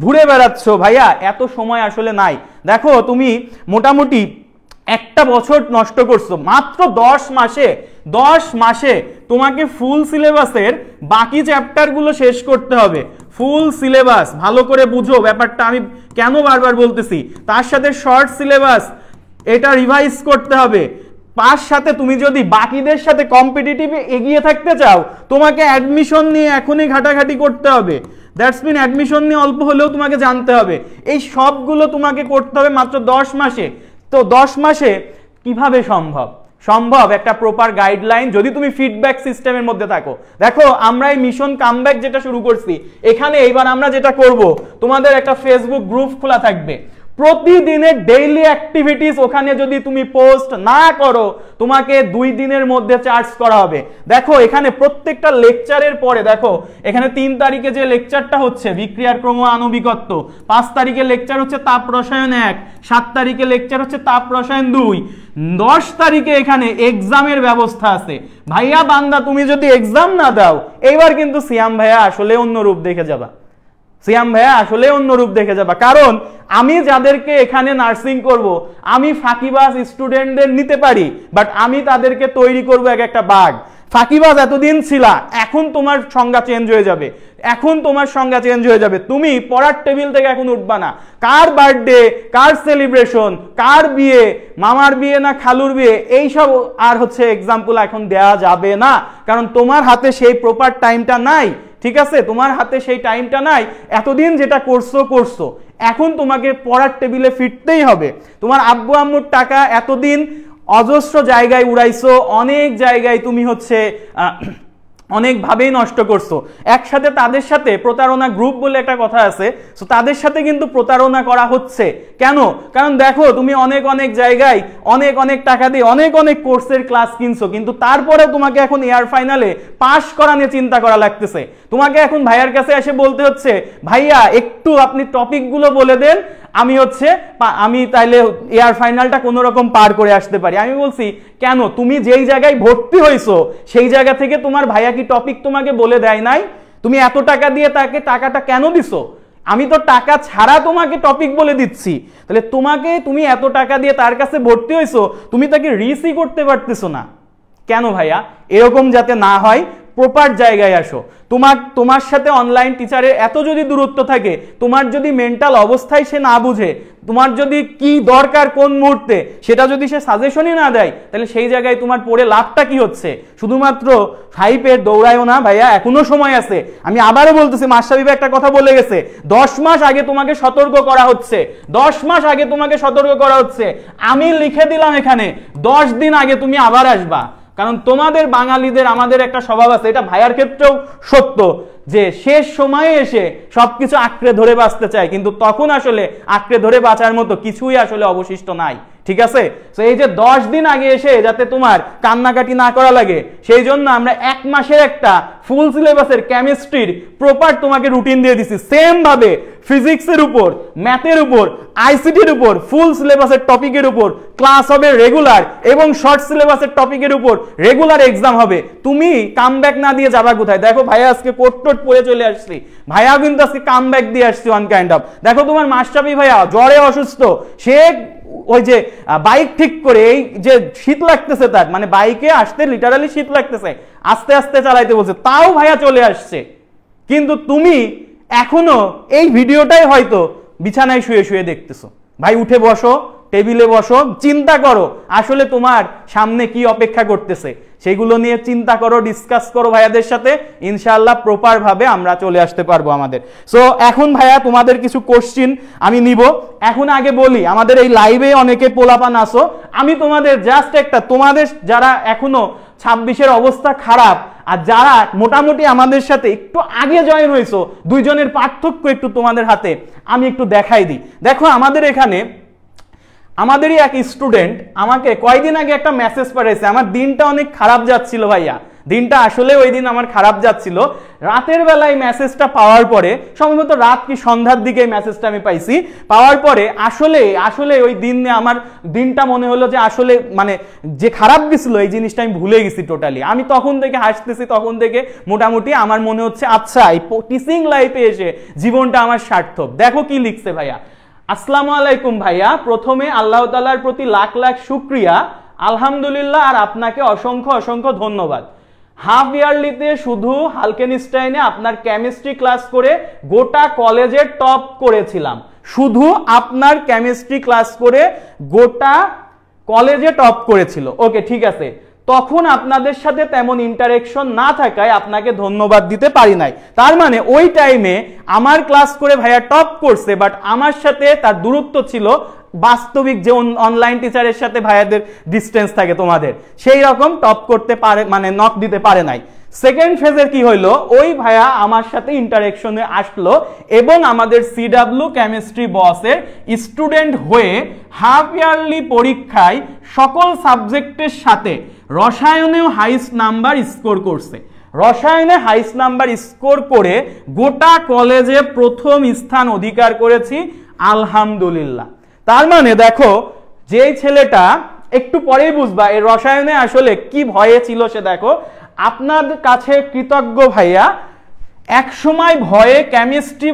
ঘুরে বেড়াচ্ছ, ভাইয়া এত সময় আসলে নাই। দেখো তুমি মোটামুটি একটা বছর নষ্ট করছো মাত্র 10 মাসে তোমাকে ফুল সিলেবাসের বাকি চ্যাপ্টারগুলো শেষ করতে হবে। ফুল সিলেবাস ভালো করে বুঝো ব্যাপারটা, আমি কেন বারবার বলতেছি, তার সাথে শর্ট সিলেবাস এটা রিভাইজ করতে হবে। তার সাথে তুমি যদি বাকিদের সাথে কম্পিটিটিভে এগিয়ে থাকতে চাও, তোমাকে অ্যাডমিশন নিয়ে এখনই ঘাটাঘাটি করতে হবে। দ্যাটস মিন অ্যাডমিশন নিয়ে অল্প হলেও তোমাকে জানতে হবে। এই সবগুলো তোমাকে করতে হবে মাত্র 10 মাসে। তো 10 মাসে কিভাবে সম্ভব একটা প্রপার গাইডলাইন যদি তুমি ফিডব্যাক সিস্টেমের মধ্যে থাকো। দেখো আমরা এই মিশন কামব্যাক যেটা শুরু করছি, এখানে এইবার আমরা যেটা করব, তোমাদের একটা ফেসবুক গ্রুপ খোলা থাকবে, প্রতিদিনের ডেইলি অ্যাক্টিভিটিস ওখানে যদি তুমি পোস্ট না করো তোমাকে 2 দিনের মধ্যে চার্জ করা হবে। দেখো এখানে প্রত্যেকটা লেকচারের পরে, দেখো এখানে 3 তারিখে যে লেকচারটা হচ্ছে বিক্রিয়ার ক্রম আণবিকত্ব, 5 তারিখে লেকচার হচ্ছে তাপ রসায়ন 1, 7 তারিখে লেকচার হচ্ছে তাপ রসায়ন 2, 10 তারিখে এখানে এক্সামের ব্যবস্থা আছে। ভাইয়া বান্দা তুমি যদি এক্সাম না দাও, এইবার কিন্তু সিয়াম ভাইয়া আসলে অন্য রূপ দেখে যাবা। কারণ আমি যাদেরকে এখানে নার্সিং করব, আমি ফাঁকিবাজ স্টুডেন্টদের নিতে পারি, বাট আমি তাদেরকে তৈরি করব একটা বাঘ। ফাঁকিবাজ এতদিন ছিলা, এখন তোমার সংজ্ঞা চেঞ্জ হয়ে যাবে। তুমি পড়ার টেবিল থেকে এখন উঠবা না। কার বার্থডে, কার সেলিব্রেশন, কার বিয়ে, মামার বিয়ে না খালুর বিয়ে, এইসব আর হচ্ছে এক্সাম্পল এখন দেয়া যাবে না, কারণ তোমার হাতে সেই প্রপার টাইমটা নাই। ঠিক আছে, তোমার হাতে সেই টাইমটা নাই। এতদিন যেটা করছো, এখন তোমাকে পড়ার টেবিলে ফিরতেই হবে। তোমার আব্বু আম্মুর টাকা এতদিন অজস্র জায়গায় উড়াইছো, অনেক জায়গায় তুমি হচ্ছে অনেকভাবেই নষ্ট করছো। একসাথে তাদের সাথে প্রতারণা গ্রুপ বলে একটা কথা আছে, সো তাদের সাথে কিন্তু প্রতারণা করা হচ্ছে। কেন? কারণ দেখো তুমি অনেক জায়গায় অনেক টাকা দিয়ে অনেক কোর্সের ক্লাস কিনছো, কিন্তু তারপরে তোমাকে এখন এয়ার ফাইনালে পাস করা নিয়ে চিন্তা করা লাগতেছে। তোমাকে এখন ভাইয়ার কাছে এসে বলতে হচ্ছে, ভাইয়া একটু আপনি টপিকগুলো বলে দেন, আমি তাইলে এয়ার ফাইনালটা কোনো রকম পার করে আসতে পারি। আমি বলছি কেন, তুমি যেই জায়গায় ভর্তি হইছো সেই জায়গা থেকে তোমার ভাইয়া কি টপিক তোমাকে বলে দেয় নাই? তুমি এত টাকা দিয়ে তাকে টাকাটা কেন দিছো? আমি তো টাকা ছাড়া তোমাকে টপিক বলে দিচ্ছি। তাহলে তুমি এত টাকা দিয়ে তার কাছে ভর্তি হইছো, তুমি তাকে রিসিভ করতে পারতেছো না কেন ভাইয়া? এরকম যাতে না হয় প্রপার জায়গায় আসো। তোমার সাথে অনলাইন টিচারের এত যদি দূরত্ব থাকে, তোমার যদি মেন্টাল অবস্থায় সে না বুঝে, তোমার যদি কি দরকার কোন মুহূর্তে সেটা যদি সে সাজেশনই না দেয়, তাহলে সেই জায়গায় তোমার পড়ে লাভটা কি হচ্ছে? শুধুমাত্র হাইপের দৌড়ায়ও না ভাইয়া, এখনো সময় আছে। আমি আবারও বলতেছি, মাশরাফি ভাই একটা কথা বলে গেছে, 10 মাস আগে তোমাকে সতর্ক করা হচ্ছে, 10 মাস আগে তোমাকে সতর্ক করা হচ্ছে। আমি লিখে দিলাম এখানে 10 দিন আগে তুমি আবার আসবা। কারণ তোমাদের বাঙালিদের আমাদের একটা স্বভাব আছে, এটা ভাইয়ার ক্ষেত্রেও সত্য, যে শেষ সময়ে এসে সবকিছু আঁকড়ে ধরে বাঁচতে চায়, কিন্তু তখন আসলে আঁকড়ে ধরে বাঁচার মতো কিছুই আসলে অবশিষ্ট নাই। ঠিক আছে? তো এই যে 10 দিন আগে এসে যাতে তোমার কান্নাকাটি না করা লাগে সেই জন্য আমরা 1 মাসের একটা ফুল সিলেবাসের কেমিস্ট্রির প্রপার তোমাকে রুটিন দিয়ে দিছি। সেম ভাবে ফিজিক্সের উপর, ম্যাথের উপর, আইসিটির উপর ফুল সিলেবাসের টপিকের উপর ক্লাস হবে রেগুলার, এবং শর্ট সিলেবাসের টপিকের উপর রেগুলার এক্সাম হবে। তুমি কামব্যাক না দিয়ে যাবা কোথায়? দেখো ভাইয়া আজকে কোট টোট পরে চলে আসছি, ভাইয়া কিন্তু আজকে কামব্যাক দিয়ে আসছি ওয়ান কাইন্ড অফ। দেখো তোমার মাশরাফি ভাইয়া জ্বরে অসুস্থ, সে ওই যে বাইক ঠিক করে, এই যে শীত লাগতেছে তার, মানে বাইকে আসতে লিটারালি শীত লাগতেছে, আস্তে আস্তে চালাইতে বলছে, তাও ভাইয়া চলে আসছে। কিন্তু তুমি এখনো এই ভিডিওটাই হয়তো বিছানায় শুয়ে শুয়ে দেখতেছো। ভাই উঠে বসো, টেবিলে বসো, চিন্তা করো আসলে তোমার সামনে কি অপেক্ষা করতেছে, সেগুলো নিয়ে চিন্তা করো, ডিসকাস করো ভাইয়াদের সাথে, ইনশাআল্লাহ প্রপার ভাবে আমরা চলে আসতে পারবো আমাদের। সো এখন ভাইয়া তোমাদের কিছু কোশ্চিন আমি নিব। এখন আগে বলি, আমাদের এই লাইভে অনেকে পোলাপান আসো, আমি তোমাদের জাস্ট একটা, তোমাদের যারা এখনো 26-এর অবস্থা খারাপ আর যারা মোটামুটি আমাদের সাথে একটু আগে জয়েন হয়েছো, দুইজনের পার্থক্য একটু তোমাদের হাতে আমি একটু দেখাই দিই। দেখো আমাদের এখানে আমাদেরই এক স্টুডেন্ট আমাকে কয়েকদিন আগে একটা মেসেজ পাঠাইছে, আমার দিনটা অনেক খারাপ যাচ্ছিল ভাইয়া, দিনটা আসলে ওই দিন আমার খারাপ যাচ্ছিল। রাতের বেলায় মেসেজটা পাওয়ার পরে, সম্ভবত রাত কি সন্ধ্যার দিকে মেসেজটা আমি পাইছি, পাওয়ার পরে আসলে ওই দিন আমার দিনটা মনে হলো যে আসলে মানে যে খারাপ গেছিল এই জিনিসটা আমি ভুলে গেছি টোটালি। আমি তখন থেকে হাসতেছি, তখন থেকে মোটামুটি আমার মনে হচ্ছে আচ্ছা এই টিচিং লাইফে এসে জীবনটা আমার সার্থক। দেখো কি লিখছে ভাইয়া, আসসালামু আলাইকুম ভাইয়া, প্রথমে আল্লাহ তাআলার প্রতি লাখ লাখ শুকরিয়া, আলহামদুলিল্লাহ, আর আপনাকে অসংখ্য অসংখ্য ধন্যবাদ। হাফ ইয়ারলিতে শুধু হালকেনস্টাইনে আপনার কেমিস্ট্রি ক্লাস করে গোটা কলেজে টপ করেছিলাম, শুধু আপনার কেমিস্ট্রি ক্লাস করে গোটা কলেজে টপ করেছিল। ওকে ঠিক আছে, তখন আপনাদের সাথে তেমন ইন্টারেকশন না থাকায় আপনাকে ধন্যবাদ দিতে পারি নাই। তার মানে ওই টাইমে আমার ক্লাস করে ভাইয়া টপ করছে, বাট আমার সাথে তার দূরত্ব ছিল বাস্তবিক যে অনলাইন টিচারের সাথে ভাইয়াদের ডিস্টেন্স থাকে তোমাদের, সেই রকম টপ করতে পারে, মানে নক দিতে পারে নাই। সেকেন্ড ফেজের কি হইলো, ওই ভাইয়া আমার সাথে ইন্টারেকশনে আসলো এবং আমাদের সিডব্লিউ কেমিস্ট্রি বসের স্টুডেন্ট হয়ে হাফ ইয়ারলি পরীক্ষায় সকল সাবজেক্টের সাথে রসায়নেও হাইস্ট নাম্বার স্কোর করছে। রসায়নে হাইস্ট নাম্বার স্কোর করে গোটা কলেজে প্রথম স্থান অধিকার করেছি, আলহামদুলিল্লাহ। তার মানে দেখো, যে ছেলেটা একটু পরেই বুঝবা এই রসায়নে আসলে কি ভয়ে ছিল সে। দেখো আপনার কাছে কৃতজ্ঞ ভাইয়া, এক সময় ভয়ে কেমিস্ট্রি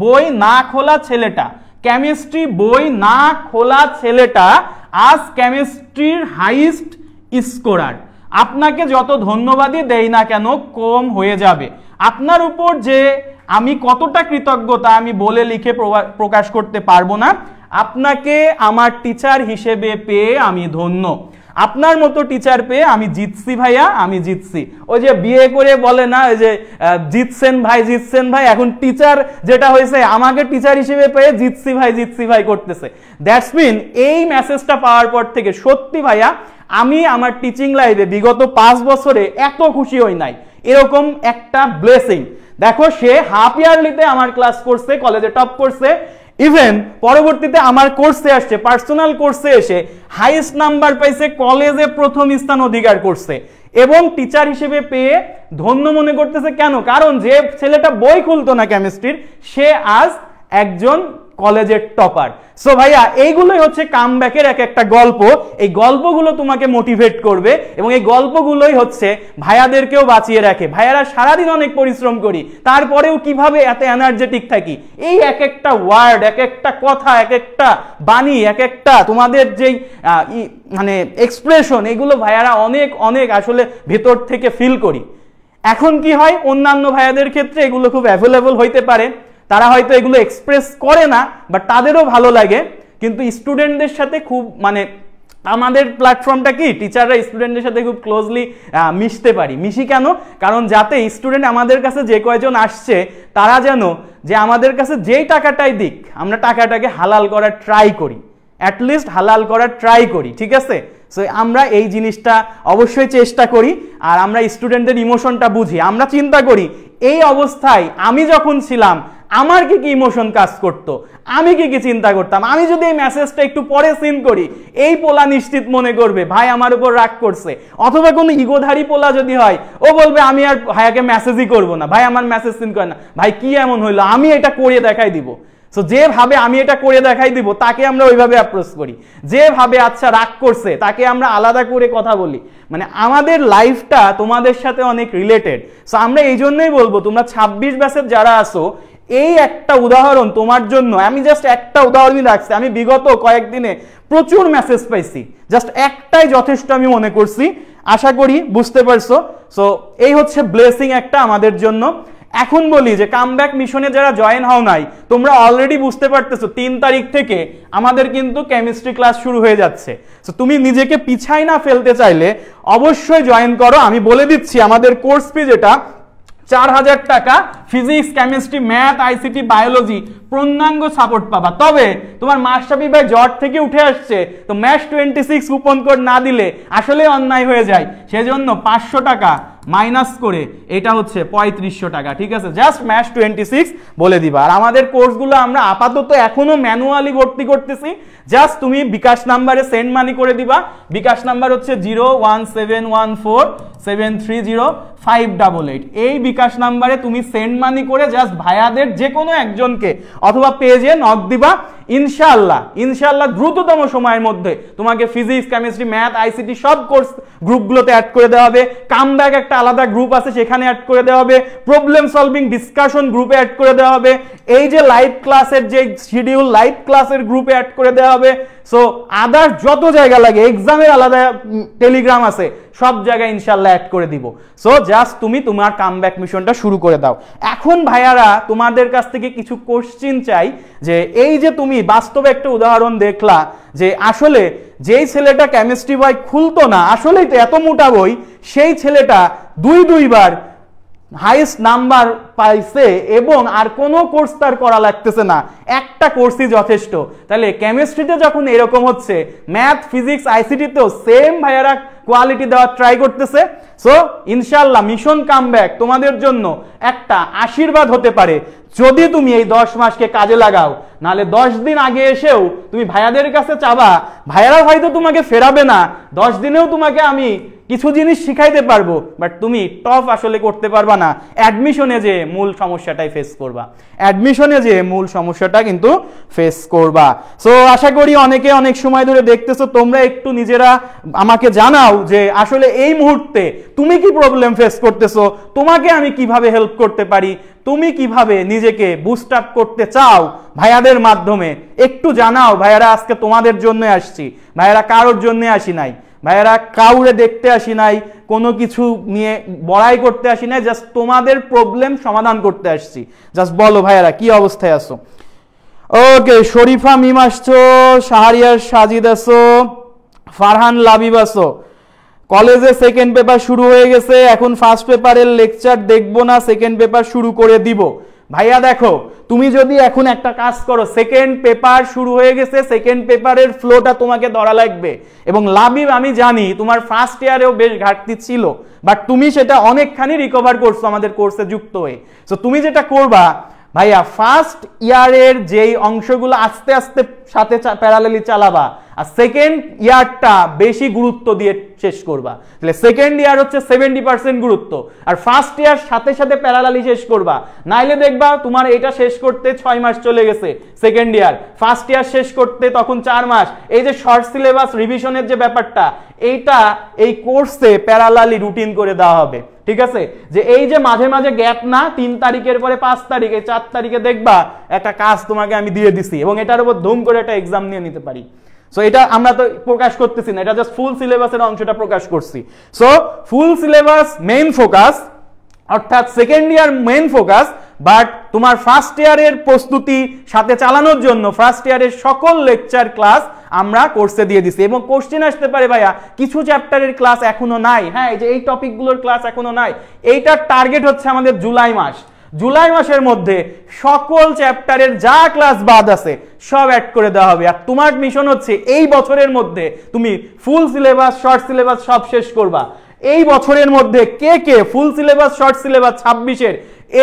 বই না খোলা ছেলেটা, কেমিস্ট্রি বই না খোলা ছেলেটা আজ কেমিস্ট্রির হাইস্ট স্কোরার। আপনাকে যত ধন্যবাদই দেই না কেন কম হয়ে যাবে। আপনার উপর যে আমি কতটা কৃতজ্ঞতা আমি বলে লিখে প্রকাশ করতে পারবো না। আপনাকে আমার টিচার হিসেবে পেয়ে আমি ধন্য। আপনার মতো টিচার পেয়ে আমি জিতছি ভাইয়া, আমি জিতছি। ওই যে বিয়ে করে বলে না, ওই যে জিতছেন ভাই, এখন টিচার যেটা হয়েছে আমাকে টিচার হিসেবে পেয়ে জিতছি ভাই করতেছে। দ্যাটস মিন এই মেসেজটা পাওয়ার পর থেকে সত্যি ভাইয়া আমি আমার টিচিং লাইফে বিগত 5 বছরে এত খুশি হই নাই, এরকম একটা ব্লেসিং। দেখো সে হাফ ইয়ারলিতে আমার ক্লাস করছে, কলেজে টপ করছে, ইভেন পরবর্তীতে আমার কোর্সে আসছে, পার্সোনাল কোর্সে এসে হাইয়েস্ট নাম্বার পাইছে, কলেজে প্রথম স্থান অধিকার করছে এবং টিচার হিসেবে পেয়ে ধন্য মনে করতেছে। কেন? কারণ যে ছেলেটা বই খুলতো না কেমিস্ট্রির, সে আজ একজন কলেজের টপার। সো ভাইয়া এইগুলোই হচ্ছে কামব্যাকের এক একটা গল্প। এই গল্পগুলো তোমাকে মোটিভেট করবে এবং এই গল্পগুলোই হচ্ছে ভাইয়াদেরকেও বাঁচিয়ে রাখে। ভাইয়ারা সারাদিন অনেক পরিশ্রম করি, তারপরেও কিভাবে এত এনার্জেটিক থাকি, এই এক একটা ওয়ার্ড, এক একটা কথা, এক একটা বাণী, এক একটা তোমাদের যেই মানে এক্সপ্রেশন, এগুলো ভাইয়ারা অনেক অনেক আসলে ভেতর থেকে ফিল করি। এখন কি হয়, অন্যান্য ভাইয়াদের ক্ষেত্রে এগুলো খুব অ্যাভেলেবল হইতে পারে, তারা হয়তো এগুলো এক্সপ্রেস করে না, বাট তাদেরও ভালো লাগে। কিন্তু স্টুডেন্টদের সাথে খুব মানে আমাদের প্ল্যাটফর্মটা কি, টিচাররা স্টুডেন্টদের সাথে খুব ক্লোজলি মিশতে পারি। মিশি কেন? কারণ যাতে স্টুডেন্ট আমাদের কাছে যে কয়জন আসছে তারা যেন যে আমাদের কাছে যেই টাকাটাই দিক, আমরা টাকাটাকে হালাল করার ট্রাই করি, অ্যাটলিস্ট হালাল করার ট্রাই করি, ঠিক আছে? সো আমরা এই জিনিসটা অবশ্যই চেষ্টা করি, আর আমরা স্টুডেন্টদের ইমোশনটা বুঝি। আমরা চিন্তা করি এই অবস্থায় আমি যখন ছিলাম আমার কি কি ইমোশন কাজ করতো, আমি কি চিন্তা করতাম? আমি যদি এই মেসেজটা একটু পরে সিন করি, এই পোলা নিশ্চিত মনে করবে ভাই আমার উপর রাগ করছে, অথবা কোনো ইগোধারী পোলা যদি হয় ও বলবে আমি আর ভাইয়াকে মেসেজই করবো না, ভাই আমার মেসেজ সিন করে না, ভাই কি এমন হইলো, আমি এটা করে দেখাই দিব। সো যেভাবে আমি এটা করে দেখাই দিব তাকে আমরা ওইভাবে অ্যাপ্রোচ করি, যেভাবে আচ্ছা রাগ করছে তাকে আমরা আলাদা করে কথা বলি। মানে আমাদের লাইফটা তোমাদের সাথে অনেক রিলেটেড। সো আমরা এই জন্যই বলবো তোমরা 26 ব্যাচের যারা আসো, এই একটা উদাহরণ তোমার জন্য, আমি জাস্ট একটা উদাহরণই রাখছি, আমি বিগত কয়েকদিনে প্রচুর মেসেজ পাইছি, জাস্ট একটাই যথেষ্ট আমি মনে করছি, আশা করি বুঝতে পারছো। সো এই হচ্ছে ব্লেসিং একটা আমাদের জন্য। এখন বলি যে কামব্যাক মিশনে যারা জয়েন হও নাই, তোমরা অলরেডি বুঝতে পারতেছো 3 তারিখ থেকে আমাদের কিন্তু কেমিস্ট্রি ক্লাস শুরু হয়ে যাচ্ছে। সো তুমি নিজেকে পিছাই না ফেলতে চাইলে অবশ্যই জয়েন করো। আমি বলে দিচ্ছি আমাদের কোর্স ফি যেটা 4000 টাকা, physics, chemistry, math, ICT, biology পূর্ণাঙ্গ সাপোর্ট পাবা। তবে তোমার মাশরাফি ভাই জ্বর থেকে উঠে আসছে, তো ম্যাশ 26 কুপন কোড না দিলে আসলে অন্যায় হয়ে যায়, সেজন্য 500 টাকা মাইনাস করে এটা হচ্ছে 3500 টাকা, ঠিক আছে? জাস্ট ম্যাশ 26 বলে দিবা। আর আমাদের কোর্সগুলো আমরা আপাতত এখনো ম্যানুয়ালি ভর্তি করতেছি, জাস্ট তুমি বিকাশ নাম্বারে সেন্ড মানি করে দিবা। বিকাশ নাম্বার হচ্ছে 01714730588। এই বিকাশ নাম্বারে তুমি সেন্ড মানি করে জাস্ট ভাইয়াদের যে কোনো একজনকে অথবা পেজে নক দিবা। ইনশাআল্লাহ দ্রুততম সময়ের মধ্যে তোমাকে ফিজিক্স, কেমিস্ট্রি, ম্যাথ, আইসিটি সব কোর্স গ্রুপগুলোতে অ্যাড করে দেওয়া হবে। কামব্যাক একটা আলাদা গ্রুপ আছে সেখানে অ্যাড করে দেওয়া হবে। প্রবলেম সলভিং ডিসকাশন গ্রুপে অ্যাড করে দেওয়া হবে। এই যে লাইভ ক্লাসের যে শিডিউল, লাইভ ক্লাসের গ্রুপে অ্যাড করে দেওয়া হবে। সো আদার যত জায়গা লাগে, এক্সামের আলাদা টেলিগ্রাম আছে, সব জায়গায় ইনশাআল্লাহ অ্যাড করে দিব। সো জাস্ট তুমি তোমার কামব্যাক মিশনটা শুরু করে দাও। এখন ভাইয়ারা তোমাদের কাছ থেকে কিছু কোশ্চিন চাই, যে এই যে তুমি বাস্তবে একটা উদাহরণ দেখলা যে আসলে যেই ছেলেটা কেমিস্ট্রি বই খুলতো না, আসলেই তো এত মোটা বই, সেই ছেলেটা দুইবার হাইয়েস্ট নাম্বার পাইছে এবং আর কোনো কোর্স তার করা লাগতেছে না, একটা কোর্সই যথেষ্ট। তাহলে কেমিস্ট্রিতে যখন এরকম হচ্ছে, ম্যাথ, ফিজিক্স, আইসিটিতেও সেম ভাইয়ারা কোয়ালিটি দেওয়ার ট্রাই করতেছে। সো ইনশাআল্লাহ মিশন কামব্যাক তোমাদের জন্য একটা আশীর্বাদ হতে পারে যদি তুমি এই 10 মাসকে কাজে লাগাও। নাহলে 10 দিন আগে এসেও তুমি ভাইয়াদের কাছে চাবা, ভাইয়ারা হয়তো তোমাকে ফেরাবে না, 10 দিনেও তোমাকে আমি কিছু জিনিস শিখাইতে পারবো, বাট তুমি টপ আসলে করতে পারবা না। অ্যাডমিশনে যে মূল সমস্যাটাই ফেস করবা, অ্যাডমিশনে যে মূল সমস্যাটা কিন্তু ফেস করবা। সো আশা করি অনেকে অনেক সময় ধরে দেখতেছো, তোমরা একটু নিজেরা আমাকে জানাও যে আসলে এই মুহূর্তে তুমি কি প্রবলেম ফেস করতেছো, তোমাকে আমি কিভাবে হেল্প করতে পারি, তুমি কিভাবে নিজেকে বুস্ট আপ করতে চাও ভাইয়াদের মাধ্যমে, একটু জানাও। ভাইয়ারা আজকে তোমাদের জন্য আসছি, ভাইয়ারা কারোর জন্য আসি নাই, ভাইয়ারা কাউরে দেখতে আসি নাই, কোনো কিছু নিয়ে বড়াই করতে আসি নাই, জাস্ট তোমাদের প্রবলেম সমাধান করতে আসছি। জাস্ট বলো ভাইয়ারা কি অবস্থায় আছো। ওকে, শরীফা মিম আসছো, শাহরিয়ার সাজিদ আসো, ফারহান লাবিব আসো। কলেজে সেকেন্ড পেপার শুরু হয়ে গেছে, এখন ফার্স্ট পেপারের লেকচার দেখবো না, সেকেন্ড পেপার শুরু করে দিব। ভাইয়া দেখো, তুমি যদি এখন একটা কাজ করো, সেকেন্ড পেপার শুরু হয়ে গেছে, সেকেন্ড পেপারের ফ্লোটা তোমাকে ধরা লাগবে। এবং লাবিব আমি জানি তোমার ফার্স্ট ইয়ারেও বেশ ঘাটতি ছিল, বাট তুমি সেটা অনেকখানি রিকভার করছো আমাদের কোর্সে যুক্ত হয়ে। সো তুমি যেটা করবা ভাইয়া, ফার্স্ট ইয়ারের যেই অংশগুলো আস্তে আস্তে সাথে প্যারালালি চালাবা, আর সেকেন্ড ইয়ারটা বেশি গুরুত্ব দিয়ে শেষ করবা। তাহলে সেকেন্ড ইয়ার হচ্ছে 70% গুরুত্ব, আর ফার্স্ট ইয়ার সাথে সাথে প্যারালালি শেষ করবা। নাইলে দেখবা তোমার এটা শেষ করতে 6 মাস চলে গেছে সেকেন্ড ইয়ার, ফার্স্ট ইয়ার শেষ করতে তখন 4 মাস। এই যে শর্ট সিলেবাস রিভিশনের যে ব্যাপারটা, এইটা এই কোর্সে প্যারালালি রুটিন করে দেওয়া হবে, ঠিক আছে? যে এই যে মাঝে মাঝে গ্যাপ না, 3 তারিখের পরে 5 তারিখে 4 তারিখে দেখবা একটা কাজ তোমাকে আমি দিয়ে দিছি, এবং এটার উপর ধুম করে একটা এক্সাম নিয়ে নিতে পারি। সো এটা আমরা তো প্রকাশ করতেছি না, এটা জাস্ট ফুল সিলেবাসের অংশটা প্রকাশ করছি। So full syllabus main focus, অর্থাৎ second year main focus, but তোমার ফার্স্ট ইয়ারের প্রস্তুতি সাথে চালানোর জন্য ফার্স্ট ইয়ারের সকল লেকচার ক্লাস আমরা কোর্সে দিয়ে দিছি। এবং কোশ্চেন আসতে পারে ভাইয়া কিছু চ্যাপ্টারের ক্লাস এখনো নাই, হ্যাঁ এই যে এই টপিকগুলোর ক্লাস এখনো নাই, এইটার টার্গেট হচ্ছে আমাদের জুলাই মাস। জুলাই মাসের মধ্যে সকল চ্যাপ্টারের যা ক্লাস বাদ আছে সব অ্যাড করে দেওয়া হবে। আর তোমার মিশন হচ্ছে এই বছরের মধ্যে তুমি ফুল সিলেবাস, শর্ট সিলেবাস সব শেষ করবা। এই বছরের মধ্যে কে কে ফুল সিলেবাস, শর্ট সিলেবাস 26-এর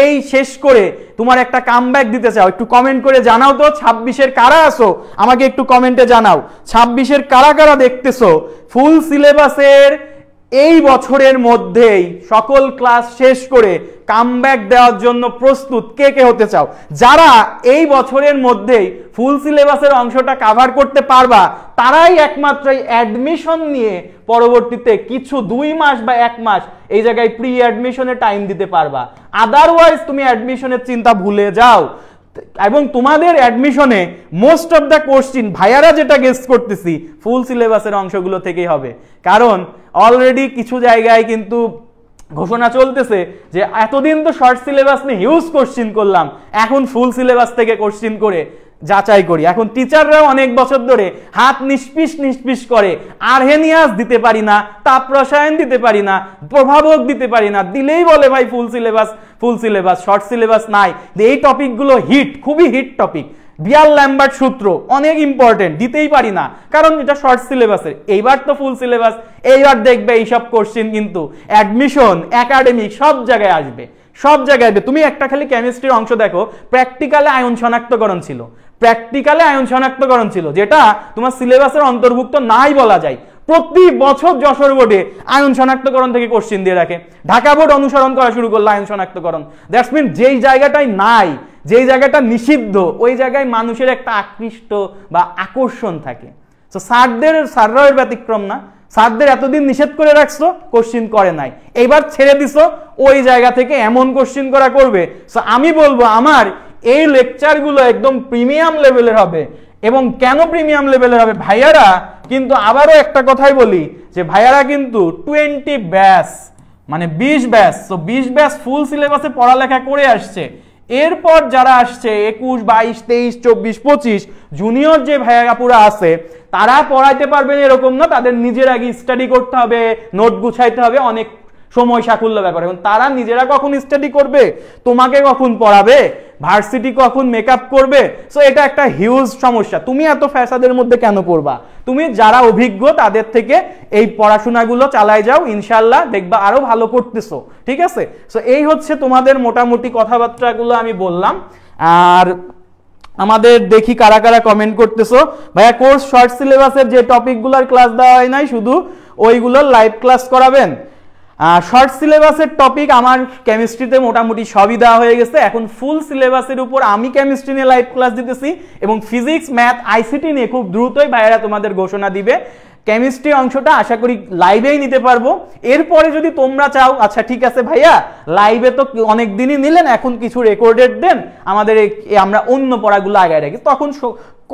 এই শেষ করে তোমার একটা কামব্যাক দিতে চাও, একটু কমেন্ট করে জানাও তো 26-এর কারা আছো, আমাকে একটু কমেন্টে জানাও 26-এর কারা কারা দেখতেছো ফুল সিলেবাসের এই বছরের মধ্যেই সকল ক্লাস শেষ করে কামব্যাক দেওয়ার জন্য প্রস্তুত কে কে হতে চাও। যারা এই বছরের মধ্যেই ফুল সিলেবাসের অংশটা কভার করতে পারবা তারাই একমাত্র অ্যাডমিশন নিয়ে পরবর্তীতে কিছু 2 মাস বা 1 মাস এই জায়গায় প্রি অ্যাডমিশনে টাইম দিতে পারবা। আদারওয়াইজ তুমি অ্যাডমিশনের চিন্তা ভুলে যাও। এবং তোমাদের অ্যাডমিশনে মোস্ট অফ দ্য কোশ্চিন ভাইয়ারা যেটা গেস করতেছি ফুল সিলেবাসের অংশগুলো থেকেই হবে, কারণ অলরেডি কিছু জায়গায় কিন্তু ঘোষণা চলতেছে যে এতদিন তো শর্ট সিলেবাস নিয়ে হিউজ কোশ্চিন করলাম, এখন ফুল সিলেবাস থেকে কোশ্চিন করে যাচাই করি। এখন টিচাররাও অনেক বছর ধরে হাত নিষ্পিস করে, আর্হেনিয়াস দিতে পারি না, তাপ রসায়ন দিতে পারি না, প্রভাবক দিতে পারি না, দিলেই বলে ভাই ফুল সিলেবাস শর্ট সিলেবাস নাই। এই টপিকগুলো হিট, খুবই হিট টপিক। বিয়ার ল্যাম্বার্ট সূত্র অনেক ইম্পর্টেন্ট, দিতেই পারি না কারণ এটা শর্ট সিলেবাসের। এইবার তো ফুল সিলেবাস, এইবার দেখবে এইসব কোশ্চিন কিন্তু অ্যাডমিশন একাডেমিক সব জায়গায় আসবে, সব জায়গায় আসবে। তুমি একটা খালি কেমিস্ট্রির অংশ দেখো, প্র্যাকটিক্যালে আয়ন শনাক্তকরণ ছিল যেটা তোমার সিলেবাসের অন্তর্ভুক্ত নাই বলা যায়। প্রতি বছর যশোর বোর্ডে আয়ন শনাক্তকরণ থেকে কোশ্চিন দিয়ে রাখে, ঢাকা বোর্ড অনুসরণ করা শুরু করলো আয়ন শনাক্তকরণ। দ্যাটস মিন যেই জায়গাটাই নাই, যেই জায়গাটা নিষিদ্ধ, ওই জায়গায় মানুষের একটা আকৃষ্ট বা আকর্ষণ থাকে। তো স্যাররাও ব্যতিক্রম না, স্যারদের এতদিন নিষেধ করে রাখছো, কোশ্চিন করে নাই, এইবার ছেড়ে দিছো, ওই জায়গা থেকে এমন কোশ্চিন করা করবে। সো আমি বলবো আমার এই লেকচারগুলো একদম প্রিমিয়াম লেভেলের হবে। এবং কেন প্রিমিয়াম লেভেলের হবে, ভাইয়ারা কিন্তু আবারও একটা কথাই বলি যে ভাইয়ারা কিন্তু 20 ব্যাচ মানে 20 ব্যাচ, তো 20 ব্যাচ ফুল সিলেবাসে পড়ালেখা করে আসছে। এরপর যারা আসছে 21, 22, 23, 24, 25 জুনিয়র যে ভাইয়াপুরা আছে তারা পড়াইতে পারবেন এরকম না, তাদের নিজের আগে স্টাডি করতে হবে, নোট গুছাইতে হবে, অনেক সময় সাকুল্য ব্যাপার। এবং তারা নিজেরা কখন স্টাডি করবে, তোমাকে কখন পড়াবে, ভার্সিটি কখন মেকআপ করবে, সো এটা একটা হিউজ সমস্যা। তুমি এত ফ্যাসাদের মধ্যে কেন পড়বা? তুমি যারা অভিজ্ঞ তাদের থেকে এই পড়াশোনাগুলো চালাই যাও, ইনশাল্লাহ দেখবা আরো ভালো করতেছো, ঠিক আছে? সো এই হচ্ছে তোমাদের মোটামুটি কথাবার্তাগুলো আমি বললাম। আর আমাদের দেখি কারা কারা কমেন্ট করতেছো। ভাইয়া কোর্স শর্ট সিলেবাসের যে টপিকগুলোর ক্লাস দেওয়া হয় নাই শুধু ওইগুলোর লাইভ ক্লাস করাবেন। শর্ট সিলেবাসের টপিক আমার কেমিস্ট্রিতে মোটামুটি সবই দেওয়া হয়ে গেছে। এখন ফুল সিলেবাসের উপর আমি কেমিস্ট্রি নিয়ে লাইভ ক্লাস দিতেছি এবং ফিজিক্স, ম্যাথ, আইসিটি নিয়ে খুব দ্রুতই ভাইয়েরা তোমাদের ঘোষণা দিবে। কেমিস্ট্রি অংশটা আশা করি লাইভেই নিতে পারবো। এরপরে যদি তোমরা চাও আচ্ছা ঠিক আছে ভাইয়া লাইভে তো অনেক দিনই নিলেন, এখন কিছু রেকর্ডেড দেন আমাদের, আমরা অন্য পড়াগুলো আগায় রাখি, তখন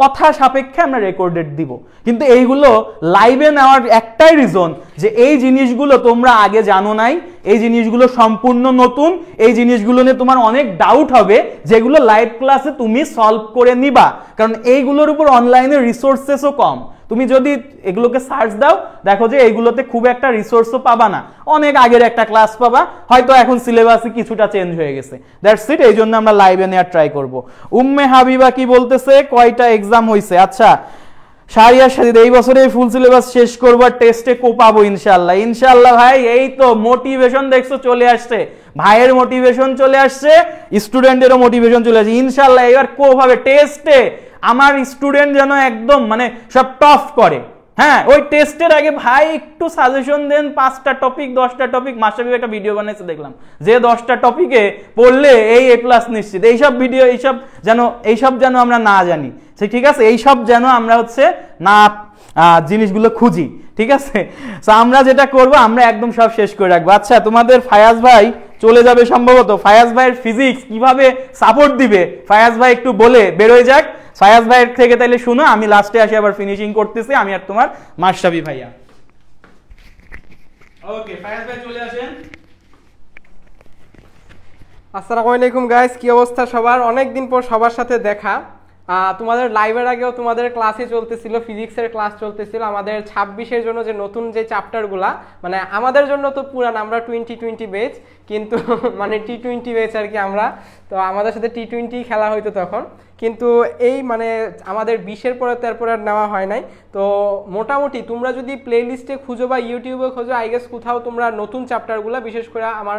কথা সাপেক্ষে আমরা রেকর্ডেড দিব। কিন্তু এইগুলো লাইভে নেওয়ার একটাই রিজন যে এই জিনিসগুলো তোমরা আগে জানো নাই, এই জিনিসগুলো সম্পূর্ণ নতুন, এই জিনিসগুলো নিয়ে তোমার অনেক ডাউট হবে যেগুলো লাইভ ক্লাসে তুমি সলভ করে নিবা, কারণ এইগুলোর উপর অনলাইনে রিসোর্সেসও কম। তুমি যদি এগুলোকে সার্চ দাও দেখো যে এইগুলোতে খুব একটা রিসোর্সও পাবা না, অনেক আগের একটা ক্লাস পাবা, হয়তো এখন সিলেবাসে কিছুটা চেঞ্জ হয়ে গেছে। দ্যাটস ইট, এই জন্য আমরা লাইভে নেওয়ার ট্রাই করব। উম্মে হাবিবা কি বলতেছে, কয়টা এক্সাম হয়েছে? আচ্ছা শাহরিয়ার সাজিদ, এই বছরে ফুল সিলেবাস শেষ করবো, টেস্টে কোপাবো ইনশাল্লাহ। ইনশাল্লাহ ভাই, এই তো মোটিভেশন দেখছো চলে আসছে, ভাইয়ের মোটিভেশন চলে আসছে, স্টুডেন্টেরও মোটিভেশন চলে আসছে। ইনশাল্লাহ এবার কোভাবে টেস্টে আমার স্টুডেন্ট যেন একদম মানে সব টপ করে। হ্যাঁ, ওই টেস্টের আগে ভাই একটু সাজেশন দেন, 5টা টপিক 10টা টপিক। মাশরাফি একটা ভিডিও বানাইছে দেখলাম যে 10টা টপিকে পড়লে এই A+ নিশ্চিত। এইসব ভিডিও এইসব যেন আমরা না জানি, ঠিক আছে? এইসব যেন আমরা হচ্ছে না জিনিসগুলো খুঁজি, ঠিক আছে? সো আমরা যেটা করব আমরা একদম সব শেষ করে রাখবো। আচ্ছা তোমাদের ফায়াজ ভাই চলে যাবে সম্ভবত, ফায়াজ ভাইয়ের ফিজিক্স কিভাবে সাপোর্ট দিবে ফায়াজ ভাই একটু বলে বেরোয় যাক। ফায়াজ ভাইয়ের থেকে তাইলে শুনো, আমি লাস্টে আসি আবার ফিনিশিং করতেছি, আমি আর তোমার মাশরাফি ভাইয়া। ওকে ফায়াজ ভাই চলে আসেন। আসসালামু আলাইকুম গাইস, কি অবস্থা সবার? অনেক দিন পর সবার সাথে দেখা। তোমাদের লাইভের আগেও তোমাদের ক্লাসে চলতেছিল, ফিজিক্সের ক্লাস চলতেছিল। আমাদের 26-এর জন্য যে নতুন যে চ্যাপ্টারগুলা, মানে আমাদের জন্য তো পুরান, আমরা 2020 ব্যাচ, কিন্তু মানে টি-20 ব্যাচ আর কি আমরা, তো আমাদের সাথে টি-20 খেলা হইতো তখন, কিন্তু এই মানে আমাদের 20-এর পরে তারপরে আর নেওয়া হয় নাই। তো মোটামুটি তোমরা যদি প্লে লিস্টে খুঁজো বা ইউটিউবে খোঁজো, আই গেস কোথাও তোমরা নতুন চ্যাপ্টারগুলো, বিশেষ করে আমার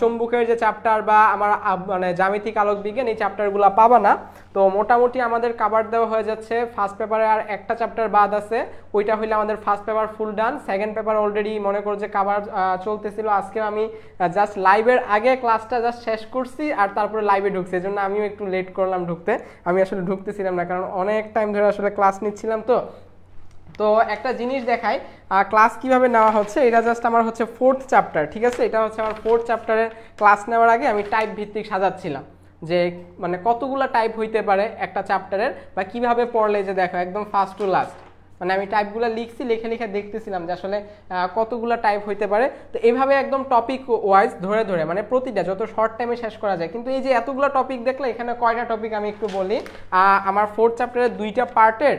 চুম্বকের যে চ্যাপ্টার বা আমার মানে জ্যামিতিক আলোক বিজ্ঞান, এই চ্যাপ্টারগুলো পাবা না। তো মোটামুটি আমাদের কাভার দেওয়া হয়ে যাচ্ছে। ফার্স্ট পেপারে আর একটা চ্যাপ্টার বাদ আছে, ওইটা হইলে আমাদের ফার্স্ট পেপার ফুল ডান। সেকেন্ড পেপার অলরেডি মনে করো যে কাভার চলতেছিল। আজকে আমি জাস্ট লাইভের আগে ক্লাসটা জাস্ট শেষ করছি আর তারপরে লাইভে ঢুকছি, এই জন্য আমিও একটু লেট করলাম ঢুকতে। আমি আসলে ঢুকতেছিলাম না, কারণ অনেক টাইম ধরে আসলে ক্লাস নিচ্ছিলাম। তো একটা জিনিস দেখাই ক্লাস কিভাবে নেওয়া হচ্ছে। এটা জাস্ট আমার হচ্ছে 4th চ্যাপ্টার, ঠিক আছে? এটা হচ্ছে আমার 4th চ্যাপ্টারের ক্লাস নেওয়ার আগে আমি টাইপ ভিত্তিক সাজাচ্ছিলাম যে মানে কতগুলো টাইপ হইতে পারে একটা চ্যাপ্টারের, বা কিভাবে পড়লে যে দেখো একদম ফার্স্ট টু লাস্ট, মানে আমি টাইপগুলো লিখছি, লিখে লিখে দেখতেছিলাম যে আসলে কতগুলো টাইপ হইতে পারে। তো এইভাবে একদম টপিক ওয়াইজ ধরে ধরে মানে প্রতিটা যত শর্ট টাইমে শেষ করা যায়। কিন্তু এই যে এতগুলো টপিক দেখলে এখানে কয়টা টপিক আমি একটু বলি। আমার 4th চ্যাপ্টারের 2টা পার্টের,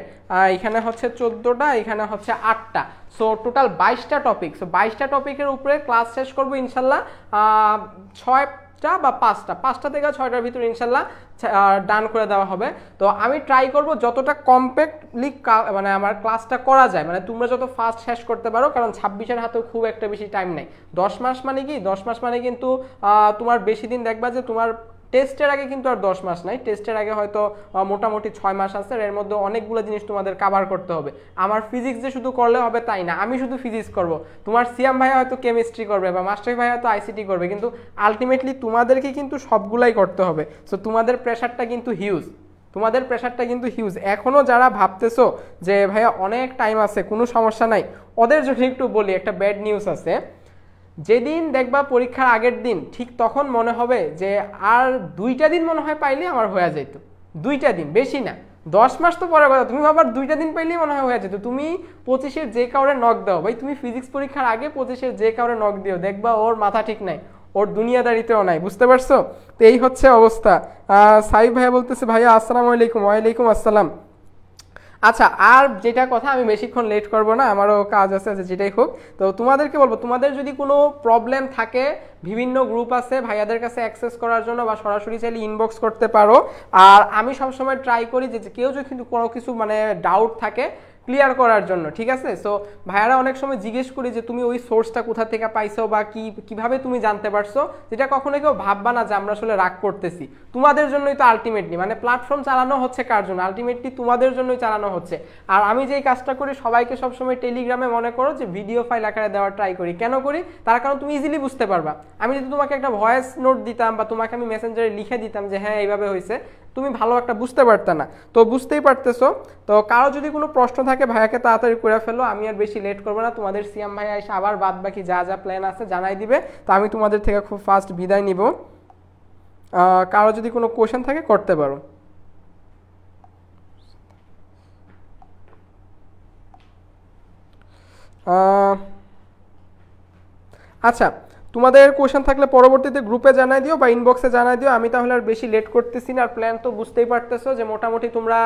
এখানে হচ্ছে 14টা, এখানে হচ্ছে 8টা, সো টোটাল 22টা টপিক। সো 22টা টপিকের উপরে ক্লাস শেষ করবো ইনশাল্লাহ 6টা বা 5টা থেকে 6টার ভিতরে ইনশাল্লাহ ডান করে দেওয়া হবে। তো আমি ট্রাই করব যতটা কম্প্যাক্টলি মানে আমার ক্লাসটা করা যায়, মানে তোমরা যত ফাস্ট শেষ করতে পারো, কারণ 26-এর হাতেও খুব একটা বেশি টাইম নেই। 10 মাস মানে কি, 10 মাস মানে কিন্তু তোমার বেশি দিন দেখবা যে তোমার টেস্টের আগে কিন্তু আর 10 মাস নাই, টেস্টের আগে হয়তো মোটামুটি 6 মাস আছে। এর মধ্যে অনেকগুলো জিনিস তোমাদের কভার করতে হবে। আমার ফিজিক্স যে শুধু করলে হবে তাই না, আমি শুধু ফিজিক্স করব, তোমার সিয়াম ভাইয়া হয়তো কেমিস্ট্রি করবে বা মাস্টার ভাইয়া হয়তো আইসিটি করবে, কিন্তু আলটিমেটলি তোমাদেরকে কিন্তু সবগুলাই করতে হবে। সো তোমাদের প্রেশারটা কিন্তু হিউজ, এখনও যারা ভাবতেছো যে ভাইয়া অনেক টাইম আছে, কোনো সমস্যা নাই, ওদের জন্য একটু বলি একটা ব্যাড নিউজ আছে। যেদিন দেখবা পরীক্ষার আগের দিন, ঠিক তখন মনে হবে যে আর 2টা দিন মনে হয় পাইলে আমার হয়ে যেত। 2টা দিন, বেশি না, 10 মাস তো পরে কথা, তুমি আবার 2টা দিন পাইলেই মনে হয় হয়ে যেত। তুমি 25-এর যে কাউরে নক দাও ভাই, তুমি ফিজিক্স পরীক্ষার আগে 25-এর যে কাউরে নক দিও, দেখবা ওর মাথা ঠিক নাই, ওর দুনিয়াদারিতেও নাই, বুঝতে পারছো? তো এই হচ্ছে অবস্থা। সাইফ ভাইয়া বলতেছে ভাইয়া আসসালামু আলাইকুম। ওয়ালাইকুম আসসালাম। আচ্ছা, আর যেটা কথা, আমি বেশিক্ষণ লেট করব না, আমারও কাজ আছে, যেটাই হোক। তো তোমাদেরকে বলবো, তোমাদের যদি কোনো প্রবলেম থাকে, বিভিন্ন গ্রুপ আছে ভাইয়াদের কাছে অ্যাক্সেস করার জন্য, বা সরাসরি চাইলে ইনবক্স করতে পারো। আর আমি সবসময় ট্রাই করি যে কেউ যদি কিন্তু কোনো কিছু মানে ডাউট থাকে ক্লিয়ার করার জন্য, ঠিক আছে? সো ভাইয়ারা অনেক সময় জিজ্ঞেস করি যে তুমি ওই সোর্সটা কোথা থেকে পাইছো বা কিভাবে তুমি জানতে পারছো, যেটা কখনো কেউ ভাববা না যে আমরা আসলে রাগ করতেছি। তোমাদের জন্যই তো আলটিমেটলি, মানে প্ল্যাটফর্ম চালানো হচ্ছে কার জন্য? আলটিমেটলি তোমাদের জন্যই চালানো হচ্ছে। আর আমি যেই কাজটা করি, সবাইকে সবসময় টেলিগ্রামে মনে করো যে ভিডিও ফাইল আকারে দেওয়ার ট্রাই করি। কেন করি? তার কারণ তুমি ইজিলি বুঝতে পারবা। আমি যদি তোমাকে একটা ভয়েস নোট দিতাম বা তোমাকে আমি মেসেঞ্জারে লিখে দিতাম যে হ্যাঁ এইভাবে হয়েছে, তুমি ভালো একটা বুঝতে পারতে না। তো বুঝতেই পারতেছো। তো কারো যদি কোনো প্রশ্ন থাকে ভাইয়াকে তাড়াতাড়ি করে ফেলো, আমি আর বেশি লেট করবো না। তোমাদের সিয়াম ভাইয়া এসে আবার বাদ বাকি যা যা প্ল্যান আছে জানাই দিবে। তো আমি তোমাদের থেকে খুব ফাস্ট বিদায় নিব। কারো যদি কোনো কোয়েশ্চেন থাকে করতে পারো। আচ্ছা, তোমাদের কোয়েশ্চেন থাকলে পরবর্তীতে গ্রুপে জানাই দিও বা ইনবক্সে জানাই দিও। আমি তাহলে আর বেশি লেট করতেছি না। আর প্ল্যান তো বুঝতেই পারতেছো যে মোটামুটি তোমরা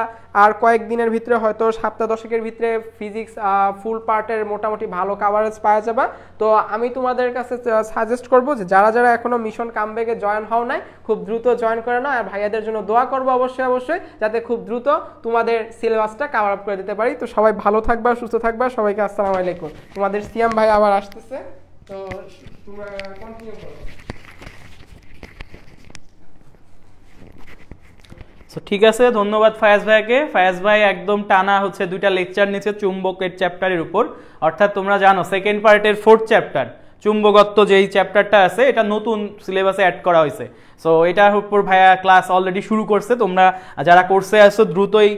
আর কয়েকদিনের ভিতরে হয়তো সপ্তাহ দশেকের ভিতরে ফিজিক্স ফুল পার্টের মোটামুটি ভালো কাভারেজ পাওয়া যাবে। তো আমি তোমাদের কাছে সাজেস্ট করবো যে যারা যারা এখনো মিশন কামব্যাকে জয়েন হও নাই, খুব দ্রুত জয়েন করে নাও। আর ভাইয়াদের জন্য দোয়া করবো অবশ্যই, যাতে খুব দ্রুত তোমাদের সিলেবাসটা কাভার আপ করে দিতে পারি। তো সবাই ভালো থাকবা, সুস্থ থাকবা, সবাইকে আসসালামু আলাইকুম। তোমাদের সিয়াম ভাই আবার আসতেছে, তো তোমরা কন্টিনিউ করো। ঠিক আছে, ধন্যবাদ ফায়াজ ভাইকে। ফায়াজ ভাই একদম টানা হচ্ছে 2টা লেকচার নিচে চুম্বকের চ্যাপ্টারের উপর। অর্থাৎ তোমরা জানো সেকেন্ড পার্টের 4th চ্যাপ্টার চুম্বকত্ব যেই চ্যাপ্টারটা আছে, এটা নতুন সিলেবাসে অ্যাড করা হয়েছে। সো এটার উপর ভাইয়া ক্লাস অলরেডি শুরু করছে। তোমরা যারা কোর্সে আসছো দ্রুতই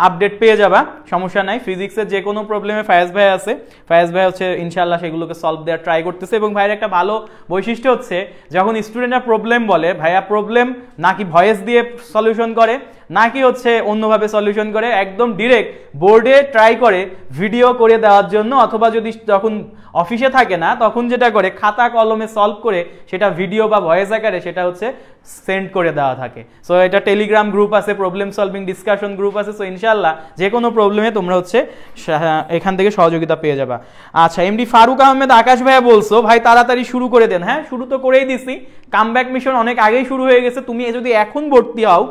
আপডেট পেয়ে যাবা, সমস্যা নাই। ফিজিক্সের যে কোনো প্রবলেমে ফায়াজ ভাই আছে, ফায়াজ ভাই হচ্ছে ইনশাল্লাহ সেগুলোকে সলভ দেওয়ার ট্রাই করতেছে। এবং ভাইয়ের একটা ভালো বৈশিষ্ট্য হচ্ছে, যখন স্টুডেন্টরা প্রবলেম বলে, ভাইয়া প্রবলেম নাকি ভয়েস দিয়ে সলিউশন করে, নাকি হচ্ছে অন্যভাবে সলিউশন করে, একদম ডিরেক্ট বোর্ডে ট্রাই করে ভিডিও করে দেওয়ার জন্য, অথবা যদি যখন অফিসে থাকে না তখন যেটা করে খাতা কলমে সলভ করে সেটা ভিডিও বা ভয়েস আকারে সেটা হচ্ছে সেন্ড করে দেওয়া থাকে। সো এটা টেলিগ্রাম গ্রুপ আছে, প্রবলেম সলভিং ডিসকাশন গ্রুপ আছে। সো ইনশাল্লাহ যে কোনো প্রবলেমে তোমরা হচ্ছে এখান থেকে সহযোগিতা পেয়ে যাবা। আচ্ছা, এমডি ফারুক আহমেদ আকাশ ভাইয়া বলছো ভাই তাড়াতাড়ি শুরু করে দেন। হ্যাঁ, শুরু তো করেই দিছি, কামব্যাক মিশন অনেক আগেই শুরু হয়ে গেছে। তুমি যদি এখন ভর্তি হও,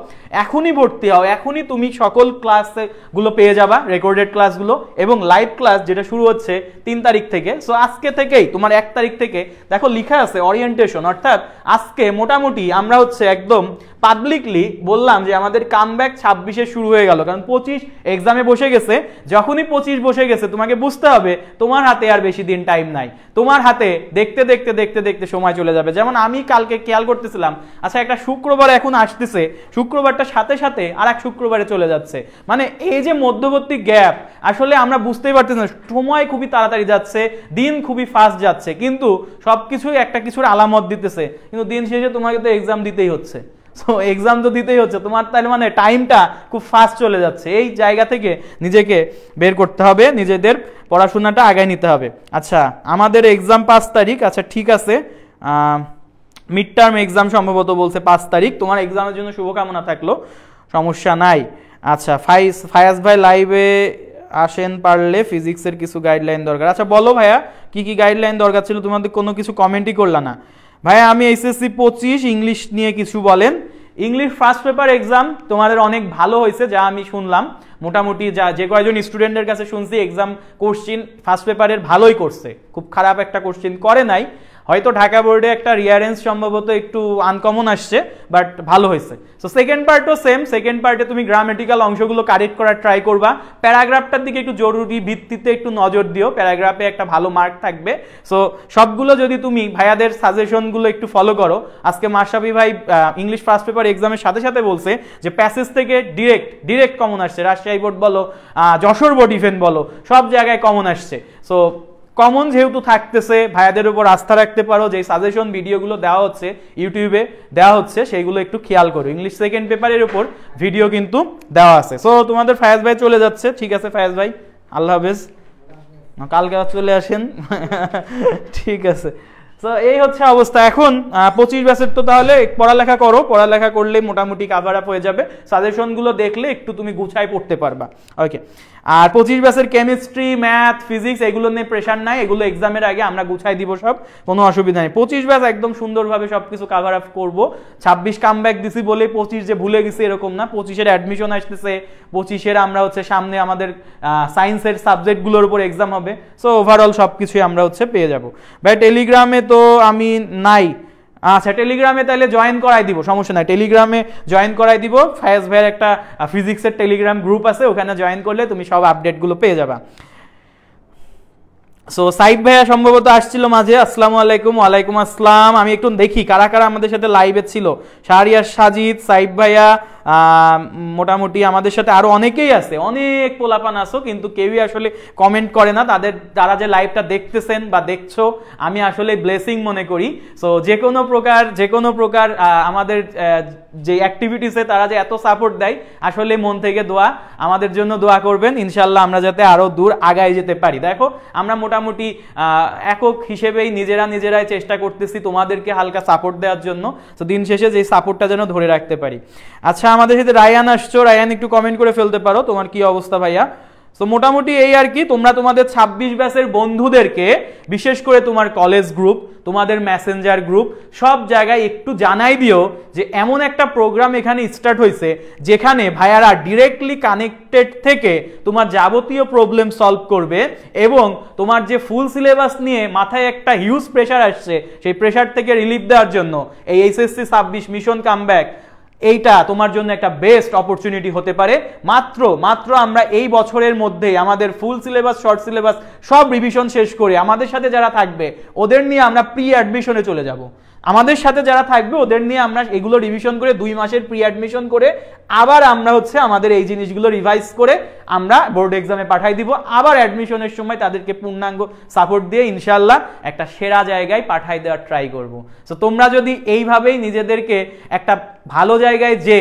এখনই তুমি সকল ক্লাসগুলো পেয়ে যাবা, রেকর্ডেড ক্লাসগুলো এবং লাইভ ক্লাস যেটা শুরু হচ্ছে 3 তারিখ থেকে। সো আজকে থেকেই তোমার 1 তারিখ থেকে দেখো লিখা আছে ওরিয়েন্টেশন, অর্থাৎ আজকে মোটামুটি আমরা হচ্ছে একদম পাবলিকলি বললাম যে আমাদের কামব্যাক 26-এ শুরু হয়ে গেল, কারণ 25 এক্সামে বসে গেছে। যখনই 25 বসে গেছে তোমাকে বুঝতে হবে তোমার হাতে আর বেশি দিন টাইম নাই, তোমার হাতে দেখতে দেখতে দেখতে দেখতে সময় চলে যাবে। যেমন আমি কালকে খেয়াল করতেছিলাম, আচ্ছা একটা শুক্রবার এখন আসতেছে, শুক্রবারটা সাথে সাথে আর এক শুক্রবারে চলে যাচ্ছে, মানে এই যে মধ্যবর্তী গ্যাপ আসলে আমরা বুঝতেই পারতেছি না, সময় খুবই তাড়াতাড়ি যাচ্ছে, দিন খুবই ফাস্ট যাচ্ছে, কিন্তু সবকিছুই একটা কিছুর আলামত দিতেছে, কিন্তু দিন শেষে তোমাকে তো এক্সাম দিতেই হচ্ছে। সো এক্সাম তো দিতেই হচ্ছে তোমার, তাই মানে টাইমটা খুব ফাস্ট চলে যাচ্ছে। এই জায়গা থেকে নিজেকে বের করতে হবে, নিজেদের পড়াশোনাটা আগায় নিতে হবে। আচ্ছা, আমাদের এক্সাম 5 তারিখ। আচ্ছা ঠিক আছে, মিড টার্ম এক্সাম সম্ভবত বলছে 5 তারিখ। তোমার এক্সামের জন্য শুভকামনা থাকলো, সমস্যা নাই। আচ্ছা, ফায়াজ ভাই লাইভে আসেন, পারলে ফিজিক্সের কিছু গাইডলাইন দরকার। আচ্ছা বলো ভাইয়া কি কি গাইডলাইন দরকার ছিল, তোমাদের কোনো কিছু কমেন্টই করলা না। ভাইয়া আমি এইচএসসি 25 ইংলিশ নিয়ে কিছু বলেন। ইংলিশ ফার্স্ট পেপার এক্সাম তোমাদের অনেক ভালো হয়েছে যা আমি শুনলাম, মোটামুটি যে কয়েকজন স্টুডেন্টের কাছে শুনছি এক্সাম কোশ্চিন ফার্স্ট পেপারের ভালোই করছে, খুব খারাপ একটা কোশ্চিন করে নাই। হয়তো ঢাকা বোর্ডে একটা রিয়ারেন্স সম্ভবত একটু আনকমন আসছে, বাট ভালো হয়েছে। সো সেকেন্ড পার্টও সেম, সেকেন্ড পার্টে তুমি গ্রামেটিক্যাল অংশগুলো কারেক্ট করার ট্রাই করবা, প্যারাগ্রাফটার দিকে একটু জরুরি ভিত্তিতে একটু নজর দিও, প্যারাগ্রাফে একটা ভালো মার্ক থাকবে। সো সবগুলো যদি তুমি ভাইয়াদের সাজেশনগুলো একটু ফলো করো, আজকে মাশরাফি ভাই ইংলিশ ফার্স্ট পেপার এক্সামের সাথে সাথে বলছে যে প্যাসেজ থেকে ডিরেক্ট কমন আসছে, রাজশাহী বোর্ড বলো, যশোর বোর্ড ইভেন বলো, সব জায়গায় কমন আসছে। সো কমন যেহেতু থাকতেছে, ভাইয়াদের উপর আস্থা রাখতে পারো, যে সাজেশন ভিডিওগুলো দেওয়া হচ্ছে ইউটিউবে দেওয়া হচ্ছে সেইগুলো একটু খেয়াল করো। ইংলিশ সেকেন্ড পেপারের উপর ভিডিও কিন্তু দেওয়া আছে। সো তোমাদের ফায়াজ ভাই চলে যাচ্ছে, ঠিক আছে ফায়াজ ভাই, আল্লাহ হাফেজ, কালকে চলে আসেন। ঠিক আছে, তো এই হচ্ছে অবস্থা। এখন 25 ব্যাচের তো তাহলে পড়ালেখা করো, পড়ালেখা করলে মোটামুটি কাভার আপ হয়ে যাবে, সাজেশনগুলো দেখলে একটু তুমি গুছায় পড়তে পারবা। ওকে, আর 25 ব্যাচের কেমিস্ট্রি, ম্যাথ, ফিজিক্স এগুলো নিয়ে প্রেশার নাই, এগুলো এক্সামের আগে আমরা গুছাই দিব সব, কোনো অসুবিধা নেই। 25 ব্যাচ একদম সুন্দরভাবে সবকিছু কাভার আপ করবো। 26 কামব্যাক দিছি বলে 25 যে ভুলে গেছি এরকম না, 25-এর অ্যাডমিশন আসতেছে, 25-এর আমরা হচ্ছে সামনে আমাদের সায়েন্সের সাবজেক্টগুলোর উপর এক্সাম হবে। সো ওভারঅল সবকিছুই আমরা হচ্ছে পেয়ে যাবো। ভাই টেলিগ্রামে তো আমি নাই, আচ্ছা টেলিগ্রামে তাহলে জয়েন করাই দিব, সমস্যা নাই, টেলিগ্রামে জয়েন করাই দিব। ফায়াজ ভাইয়ের একটা ফিজিক্সের টেলিগ্রাম গ্রুপ আছে, ওখানে জয়েন করলে তুমি সব আপডেটগুলো পেয়ে যাবা। সো সাইদ ভাইয়া সম্ভবত আসছিল মাঝে, আসসালামু আলাইকুম। ওয়ালাইকুম আসসালাম। আমি একটু দেখি কারা কারা আমাদের সাথে লাইভে ছিল। শাহরিয়ার সাজিদ, সাইদ ভাইয়া, মোটামুটি আমাদের সাথে আরো অনেকেই আছে, অনেক পোলাপান আসো, কিন্তু কেউই আসলে কমেন্ট করে না। তারা যে লাইভটা দেখতেছেন বা দেখছো আমি আসলে ব্লেসিং মনে করি। সো যে কোনো প্রকার আমাদের যে অ্যাক্টিভিটিসে তারা যে এত সাপোর্ট দেয়, আসলে মন থেকে দোয়া, আমাদের জন্য দোয়া করবেন ইনশাল্লাহ, আমরা যাতে আরো দূর আগায় যেতে পারি। দেখো আমরা মোটামুটি একক হিসেবেই নিজেরাই চেষ্টা করতেছি তোমাদেরকে হালকা সাপোর্ট দেওয়ার জন্য। তো দিন শেষে যে সাপোর্টটা যেন ধরে রাখতে পারি। আচ্ছা, আমাদের সাথে রায়ান আসছো, রায়ান একটু কমেন্ট করে ফেলতে পারো তোমার কি অবস্থা ভাইয়া। তো মোটামুটি এই আর কি, তোমরা তোমাদের 26 ব্যাচের বন্ধুদেরকে, বিশেষ করে তোমার কলেজ গ্রুপ, তোমাদের মেসেঞ্জার গ্রুপ, সব জায়গায় একটু জানাই দিও যে এমন একটা প্রোগ্রাম এখানে স্টার্ট হয়েছে যেখানে ভাইয়ারা ডিরেক্টলি কানেক্টেড থেকে তোমার যাবতীয় প্রবলেম সলভ করবে, এবং তোমার যে ফুল সিলেবাস নিয়ে মাথায় একটা হিউজ প্রেশার আসছে, সেই প্রেশার থেকে রিলিফ দেওয়ার জন্য এই এইচএসসি 26 মিশন কামব্যাক এইটা তোমার জন্য একটা বেস্ট অপরচুনিটি হতে পারে। মাত্র আমরা এই বছরের মধ্যেই আমাদের ফুল সিলেবাস, শর্ট সিলেবাস সব রিভিশন শেষ করে আমাদের সাথে যারা থাকবে ওদের নিয়ে আমরা প্রি অ্যাডমিশনে চলে যাব। আমাদের সাথে যারা থাকবে ওদের নিয়ে আমরা এগুলো রিভিশন করে 2 মাসের প্রি অ্যাডমিশন করে আবার আমরা হচ্ছে আমাদের এই জিনিসগুলো রিভাইজ করে আমরা বোর্ড এক্সামে পাঠাই দিব, আবার অ্যাডমিশনের সময় তাদেরকে পূর্ণাঙ্গ সাপোর্ট দিয়ে ইনশাল্লাহ একটা সেরা জায়গায় পাঠাই দেওয়ার ট্রাই করব। সো তোমরা যদি এইভাবেই নিজেদেরকে একটা ভালো জায়গায় যে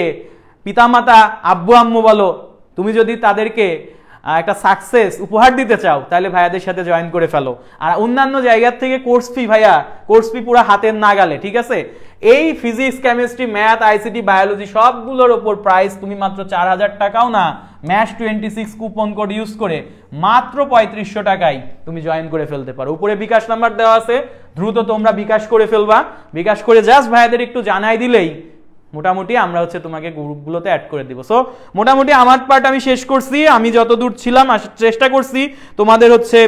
পিতামাতা, আব্বু আম্মু বলো, তুমি যদি তাদেরকে একটা সাকসেস উপহার দিতে চাও তাহলে ভাইয়াদের সাথে জয়েন করে ফেলো। আর অন্যান্য জায়গার থেকে কোর্স ফি ভাইয়া, কোর্স ফি পুরো হাতের নাগালে, ঠিক আছে? এই physics, chemistry, math, ICT, biology সবগুলোর ওপর প্রাইস তুমি মাত্র 4000 টাকাও না, ম্যাশ 26 কুপন কোড ইউজ করে মাত্র 3500 টাকায় তুমি জয়েন করে ফেলতে পারো। উপরে বিকাশ নাম্বার দেওয়া আছে, দ্রুত তোমরা বিকাশ করে ফেলবা। বিকাশ করে জাস্ট ভাইয়াদের একটু জানাই দিলেই মোটামুটি আমরা হচ্ছে তোমাকে গ্রুপগুলোতে অ্যাড করে দিব। সো মোটামুটি আমার পার্ট আমি শেষ করছি, আমি যতদূর ছিলাম চেষ্টা করছি তোমাদের হচ্ছে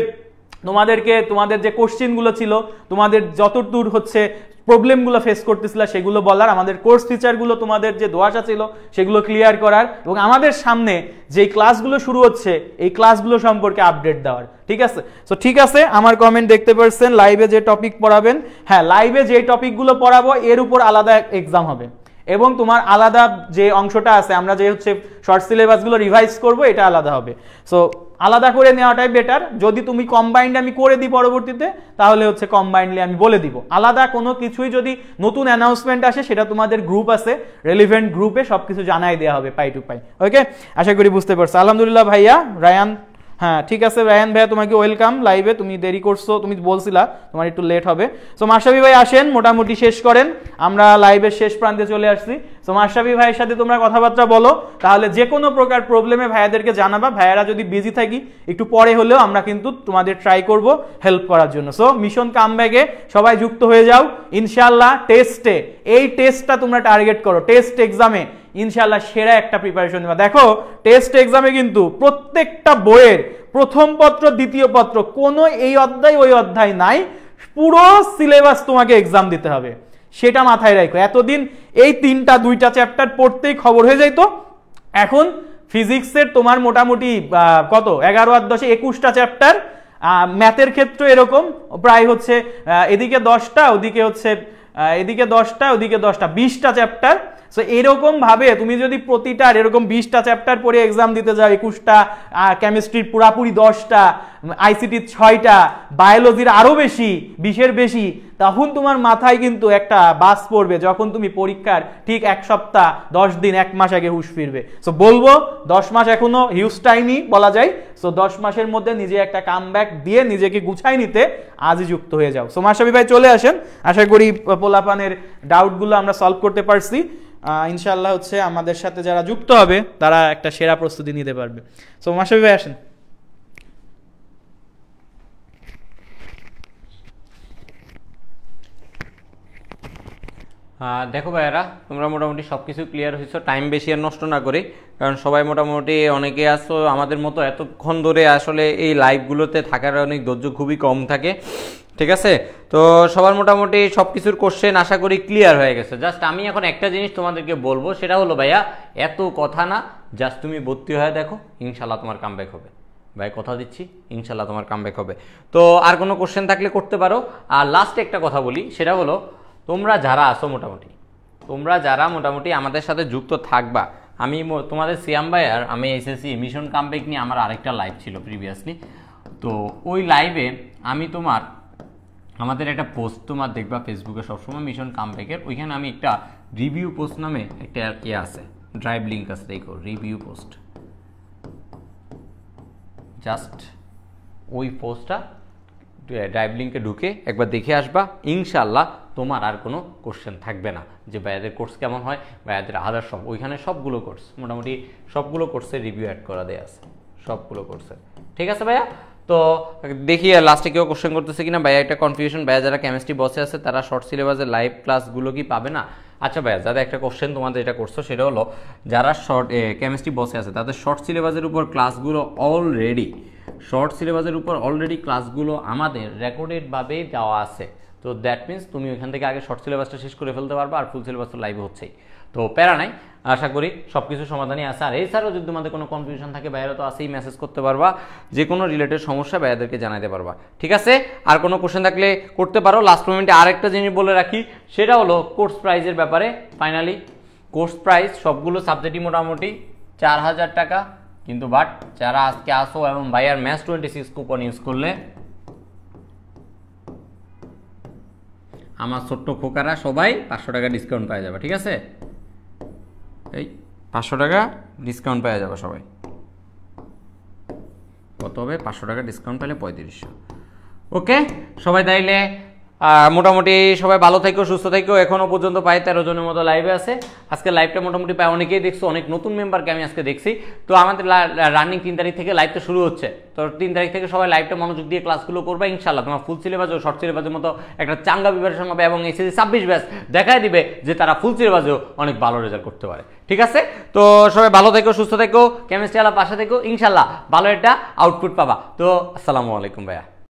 তোমাদের যে কোশ্চেনগুলো ছিল, তোমাদের যতদূর হচ্ছে প্রবলেমগুলো ফেস করতেছিল সেগুলো বলার, আমাদের কোর্স ফিচারগুলো তোমাদের যে দোয়াশা ছিল সেগুলো ক্লিয়ার করার, এবং আমাদের সামনে যে ক্লাসগুলো শুরু হচ্ছে এই ক্লাসগুলো সম্পর্কে আপডেট দেওয়ার, ঠিক আছে? সো ঠিক আছে, আমার কমেন্ট দেখতে পাচ্ছেন, লাইভে যে টপিক পড়াবেন, হ্যাঁ লাইভে যে টপিকগুলো পড়াবো এর উপর আলাদা এক্সাম হবে, এবং তোমার আলাদা যে অংশটা আছে আমরা যে হচ্ছে শর্ট সিলেবাসগুলো রিভাইজ করব এটা আলাদা হবে। সো আলাদা করে নেওয়াটাই বেটার। যদি তুমি কম্বাইন্ড আমি করে দিই পরবর্তীতে, তাহলে হচ্ছে কম্বাইন্ডলি আমি বলে দিব। আলাদা কোনো কিছুই যদি নতুন অ্যানাউন্সমেন্ট আসে সেটা তোমাদের গ্রুপ আছে, রেলিভেন্ট গ্রুপে সবকিছু জানাই দেওয়া হবে পাই টু পাই। ওকে, আশা করি বুঝতে পারছো। আলহামদুলিল্লাহ ভাইয়া রায়ান, হ্যাঁ ঠিক আছে রায়ান ভাইয়া, তোমাকে ওয়েলকাম লাইভে। তুমি দেরি করছো, তুমি বলছিলা তোমার একটু লেট হবে। সো মাশরাফি ভাই আসেন, মোটামুটি শেষ করেন, আমরা লাইভের শেষ প্রান্তে চলে আসছি। সো মাশরাফি ভাইয়ের সাথে তোমরা কথাবার্তা বলো, তাহলে যে কোনো প্রকার প্রবলেমে ভাইয়াদেরকে জানাবা। ভাইয়ারা যদি বিজি থাকি একটু পরে হলেও আমরা কিন্তু তোমাদের ট্রাই করব হেল্প করার জন্য। সো মিশন কামব্যাকে সবাই যুক্ত হয়ে যাও ইনশাআল্লাহ। টেস্টে এই টেস্টটা তোমরা টার্গেট করো, টেস্ট এক্সামে ইনশাআল্লাহ সেরা একটা প্রিপারেশন নেবা। দেখো টেস্ট এক্সামে কিন্তু প্রত্যেকটা বইয়ের প্রথম পত্র, দ্বিতীয় পত্র, কোনো এই অধ্যায় ওই অধ্যায় নাই, পুরো সিলেবাস তোমাকে এক্সাম দিতে হবে, সেটা মাথায় রাখো। এতদিন এই 2টা চ্যাপ্টার পড়তেই খবর হয়ে যাইতো, এখন ফিজিক্সের তোমার মোটামুটি কত 11 আর 10 21টা চ্যাপ্টার, ম্যাথের ক্ষেত্রে এরকম প্রায় হচ্ছে এদিকে 10টা ওদিকে হচ্ছে এদিকে 10টা ওদিকে 10টা 20টা চ্যাপ্টার। সো এরকম ভাবে তুমি যদি প্রতিটার এরকম 20টা চ্যাপ্টার পড়ে এক্সাম দিতে যাও, 21টা, কেমিস্ট্রির পুরাপুরি 10টা, আইসিটির 6টা, বায়োলজির আরো বেশি, 20-এর বেশি, তখন তোমার মাথায় কিন্তু একটা বাস পড়বে যখন তুমি পরীক্ষার ঠিক 1 সপ্তাহ 10 দিন 1 মাস আগে হুঁশ ফিরবে। সো বলবো 10 মাস এখনো হিউজ টাইমই বলা যায়। সো 10 মাসের মধ্যে নিজে একটা কামব্যাক দিয়ে নিজেকে গুছাই নিতে আজই যুক্ত হয়ে যাও। সো মাশরাফি ভাই চলে আসেন, আশা করি পোলাপানের ডাউটগুলো আমরা সলভ করতে পারছি। ইনশাআল্লাহ হচ্ছে আমাদের সাথে যারা যুক্ত হবে তারা একটা সেরা প্রস্তুতি নিতে পারবে। সো মাশরাফি ভাই আসেন। দেখো ভাইয়ারা, তোমরা মোটামুটি সব কিছু ক্লিয়ার হয়েছো, টাইম বেশি আর নষ্ট না করে, কারণ সবাই মোটামুটি অনেকে আসো আমাদের মতো এতক্ষণ ধরে আসলে এই লাইভগুলোতে থাকার অনেক ধৈর্য খুবই কম থাকে, ঠিক আছে? তো সবার মোটামুটি সব কিছুর কোশ্চেন আশা করি ক্লিয়ার হয়ে গেছে। জাস্ট আমি এখন একটা জিনিস তোমাদেরকে বলবো, সেটা হলো ভাইয়া এত কথা না, জাস্ট তুমি ভর্তি হয়ে দেখো, ইনশাল্লাহ তোমার কামব্যাক হবে। ভাই কথা দিচ্ছি, ইনশাল্লাহ তোমার কামব্যাক হবে। তো আর কোনো কোশ্চেন থাকলে করতে পারো। আর লাস্টে একটা কথা বলি, সেটা হলো তোমরা যারা আসো মোটামুটি আমাদের সাথে যুক্ত থাকবা, আমি তোমাদের সিয়াম ভাই আর আমি এসএসসি মিশন কামব্যাক নিয়ে আমার আরেকটা লাইভ ছিল প্রিভিয়াসলি, তো ওই লাইভে আমি আমাদের একটা পোস্ট তোমার দেখবা ফেসবুকে সবসময় মিশন কামব্যাকের, ওইখানে আমি একটা রিভিউ পোস্ট নামে একটা আছে, ড্রাইভ লিঙ্ক আছে, দেখো রিভিউ পোস্ট, জাস্ট ওই পোস্টটা ড্রাইভ লিঙ্কে ঢুকে একবার দেখে আসবা, ইনশাল্লাহ তোমার আর কোনো কোশ্চেন থাকবে না যে ভাইয়াদের কোর্স কেমন হয়, ভাইয়াদের আদার সব, ওইখানে সবগুলো কোর্স মোটামুটি সবগুলো কোর্সের রিভিউ অ্যাড করা দেওয়া আছে, সবগুলো কোর্সের, ঠিক আছে ভাইয়া? তো দেখি লাস্টে কেউ কোশ্চেন করতেছে কিনা। ভাইয়া একটা কনফিউশন, ভাইয়া যারা কেমিস্ট্রি বসে আছে তারা শর্ট সিলেবাসের লাইভ ক্লাসগুলো কি পাবে না? আচ্ছা ভাইয়া, যাদের একটা কোশ্চেন তোমাদের এটা করছো, সেটা হলো যারা কেমিস্ট্রি বসে আছে তাদের শর্ট সিলেবাসের উপর ক্লাসগুলো অলরেডি ক্লাসগুলো আমাদের রেকর্ডেডভাবেই দেওয়া আছে। তো দ্যাট মিনস তুমি ওইখান থেকে আগে শর্ট সিলেবাসটা শেষ করে ফেলতে পারবা, আর ফুল সিলেবাস তো লাইভে হচ্ছেই। তো প্যারা নাই, আশা করি সব কিছু সমাধানই আছে। আর এছাড়াও যদি তোমাদের কোনো কনফিউশন থাকে ভাইয়ারা তো আসেই, মেসেজ করতে পারবা, যে কোনো রিলেটেড সমস্যা ভাইয়াদেরকে জানাতে পারবা, ঠিক আছে? আর কোনো কোশ্চেন থাকলে করতে পারো। লাস্ট মোমেন্টে আরেকটা জিনিস বলে রাখি, সেটা হলো কোর্স প্রাইজের ব্যাপারে। ফাইনালি কোর্স প্রাইস সবগুলো সাবজেক্টই মোটামুটি 4000 টাকা, কিন্তু বাট যারা আজকে আসো এবং ভাইয়ার ম্যাথ 26 কুপন ইউজ করলে আমার ছোট্ট খোকারা সবাই 500 টাকা ডিসকাউন্ট পাওয়া যাবে, ঠিক আছে? এই 500 টাকা ডিসকাউন্ট পাওয়া যাবে সবাই। কত হবে? 500 টাকা ডিসকাউন্ট পেলে 3500। ওকে সবাই, তাইলে মোটামুটি সবাই ভালো থেকো, সুস্থ থেকো। এখনো পর্যন্ত প্রায় 13 জনের মতো লাইভে আছে। আজকে লাইভটা মোটামুটি প্রায় অনেকেই দেখছো, অনেক নতুন মেম্বারকে আমি আজকে দেখছি। তো আমাদের রানিং 3 তারিখ থেকে লাইভটা শুরু হচ্ছে। তো 3 তারিখ থেকে সবাই লাইভটা মনোযোগ দিয়ে ক্লাসগুলো করবে ইনশাল্লাহ। তোমার ফুল সিলেবাস ও শর্ট সিলেবাসের মতো একটা চাঙ্গা প্রিপারেশন হবে এবং এসএসসি 26 ব্যাচ দেখায় দিবে যে তারা ফুল সিলেবাসেও অনেক ভালো রেজাল্ট করতে পারে। ঠিক আছে, তো সবাই ভালো থেকো, সুস্থ থেকো, কেমিস্ট্রি আলা পাশে থেকো, ইনশাল্লাহ ভালো একটা আউটপুট পাবা। তো আসসালামু আলাইকুম ভাইয়া।